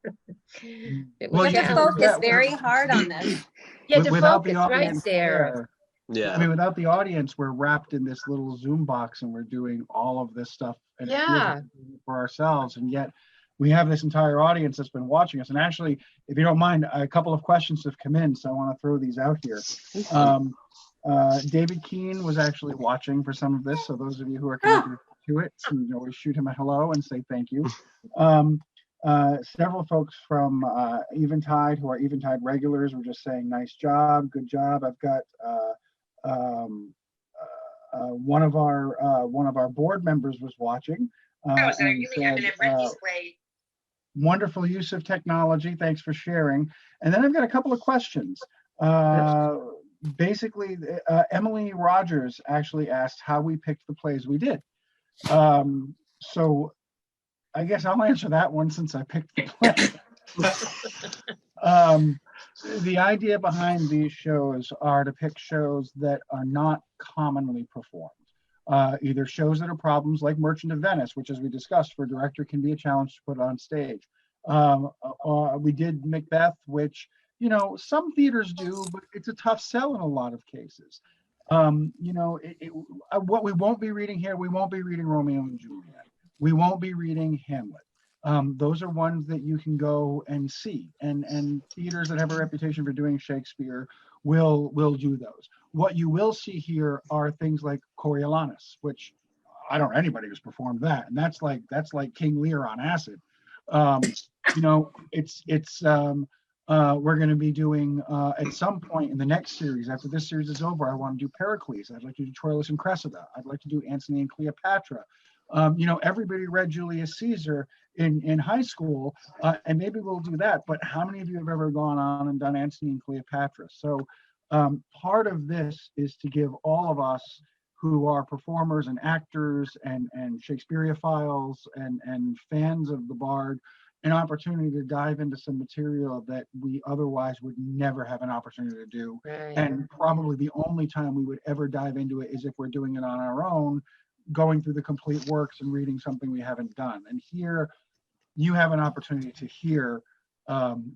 It was to focus very hard on this. Yeah, to without focus the audience right there. Yeah. Without the audience, we're wrapped in this little Zoom box and we're doing all of this stuff and it feels like we're doing it for ourselves. And yet we have this entire audience that's been watching us. And actually, if you don't mind, a couple of questions have come in, so I want to throw these out here. David Keene was actually watching for some of this. So those of you who are connected to it, you can always shoot him a hello and say thank you. Several folks from Eventide, who are Eventide regulars, were just saying nice job, good job. I've got one of our board members was watching and said, wonderful use of technology. Thanks for sharing. And then I've got a couple of questions. Basically, Emily Rogers actually asked how we picked the plays we did. So I guess I'll answer that one since I picked the play. The idea behind these shows are to pick shows that are not commonly performed. Either shows that are problems like Merchant of Venice, which, as we discussed, for a director can be a challenge to put on stage. We did Macbeth, which, you know, some theaters do, but it's a tough sell in a lot of cases. You know, what we won't be reading here, we won't be reading Romeo and Juliet. We won't be reading Hamlet. Those are ones that you can go and see, and theaters that have a reputation for doing Shakespeare will do those. What you will see here are things like Coriolanus, which I don't know anybody who's performed that, and that's like King Lear on acid. You know, we're going to be doing at some point in the next series, after this series is over, I want to do Pericles. I'd like to do Troilus and Cressida. I'd like to do Antony and Cleopatra. You know, everybody read Julius Caesar in high school, and maybe we'll do that. But how many of you have ever gone on and done Antony and Cleopatra? So part of this is to give all of us who are performers and actors and Shakespeareophiles and fans of the Bard an opportunity to dive into some material that we otherwise would never have an opportunity to do. Right. And probably the only time we would ever dive into it is if we're doing it on our own, going through the complete works and reading something we haven't done. And here you have an opportunity to hear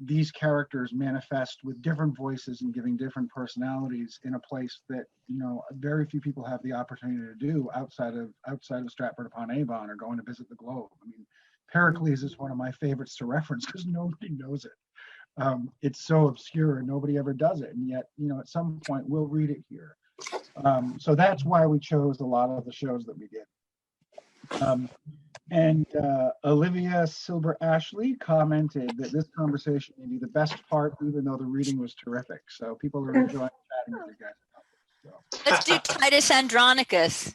these characters manifest with different voices and giving different personalities in a place that, you know, very few people have the opportunity to do outside of Stratford upon Avon or going to visit the Globe. I mean, Pericles is one of my favorites to reference because nobody knows it. It's so obscure and nobody ever does it, and yet, you know, at some point we'll read it here. So that's why we chose a lot of the shows that we did. And Olivia Silver Ashley commented that this conversation may be the best part, even though the reading was terrific. So people are enjoying chatting with you guys about this. So. Let's do Titus Andronicus.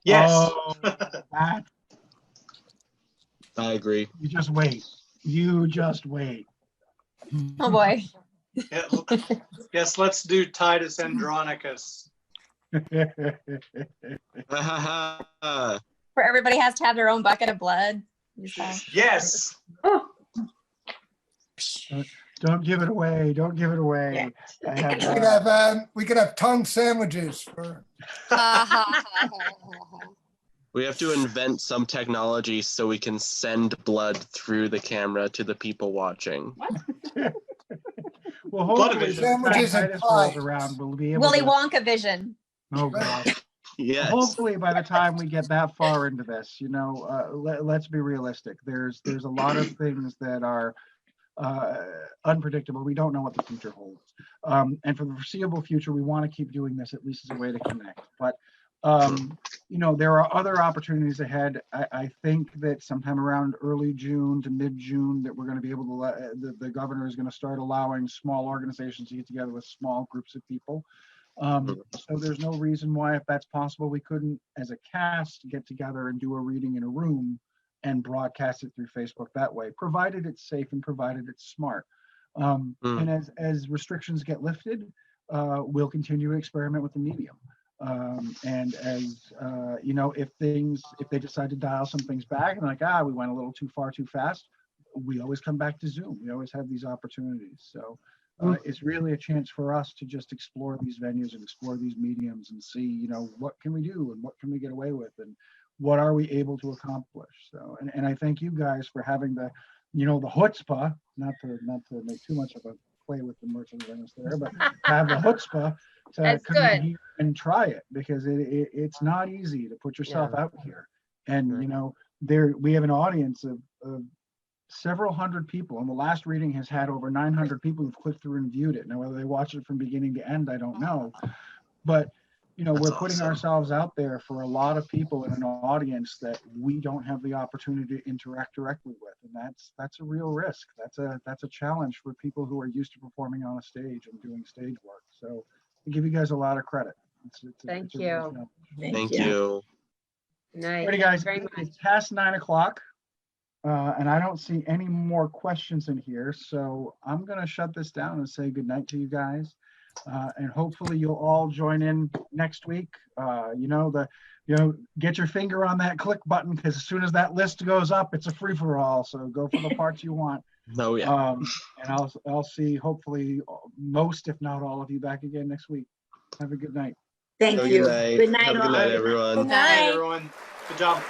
Yes. Oh, that. I agree. You just wait. You just wait. Oh boy. Yes, let's do Titus Andronicus. Where everybody has to have their own bucket of blood. Yes. Don't give it away. Don't give it away. Yeah. We could have tongue sandwiches for. We have to invent some technology so we can send blood through the camera to the people watching. Well, hopefully, sandwiches and pie. Around, we'll be able Willy to... Wonka vision. Oh God. Yes. Hopefully, by the time we get that far into this, you know, let's be realistic. There's a lot of things that are unpredictable. We don't know what the future holds, and for the foreseeable future, we want to keep doing this at least as a way to connect. But you know, there are other opportunities ahead. I think that sometime around early June to mid-June that we're going to be able to, the governor is going to start allowing small organizations to get together with small groups of people. So there's no reason why, if that's possible, we couldn't, as a cast, get together and do a reading in a room and broadcast it through Facebook that way, provided it's safe and provided it's smart. And as restrictions get lifted, we'll continue to experiment with the medium. And as you know, if they decide to dial some things back and like, we went a little too far too fast, we always come back to Zoom. We always have these opportunities. So it's really a chance for us to just explore these venues and explore these mediums and see, you know, what can we do and what can we get away with and what are we able to accomplish. So, and I thank you guys for having the, you know, the chutzpah, not to make too much of a play with the Merchant of Venice there, but have the chutzpah to come in here and try it, because it's not easy to put yourself out here. And you know, we have an audience of several hundred people, and the last reading has had over 900 people who've clicked through and viewed it. Now, whether they watch it from beginning to end, I don't know, but you know, we're putting ourselves out there for a lot of people in an audience that we don't have the opportunity to interact directly with, and that's a real risk. That's a challenge for people who are used to performing on a stage and doing stage work. So I give you guys a lot of credit. Thank a real you. show. Thank you. Good night. Alrighty, Thank guys, you very much. it's past 9 o'clock, and I don't see any more questions in here, so I'm gonna shut this down and say goodnight to you guys. And hopefully you'll all join in next week. Get your finger on that click button, because as soon as that list goes up, it's a free for all. So go for the parts you want. Oh yeah. And I'll see hopefully most, if not all of you, back again next week. Have a good night. Thank Have a you. good night. Good night, Have a good all. night, everyone. Good Good night, night. everyone. Good job.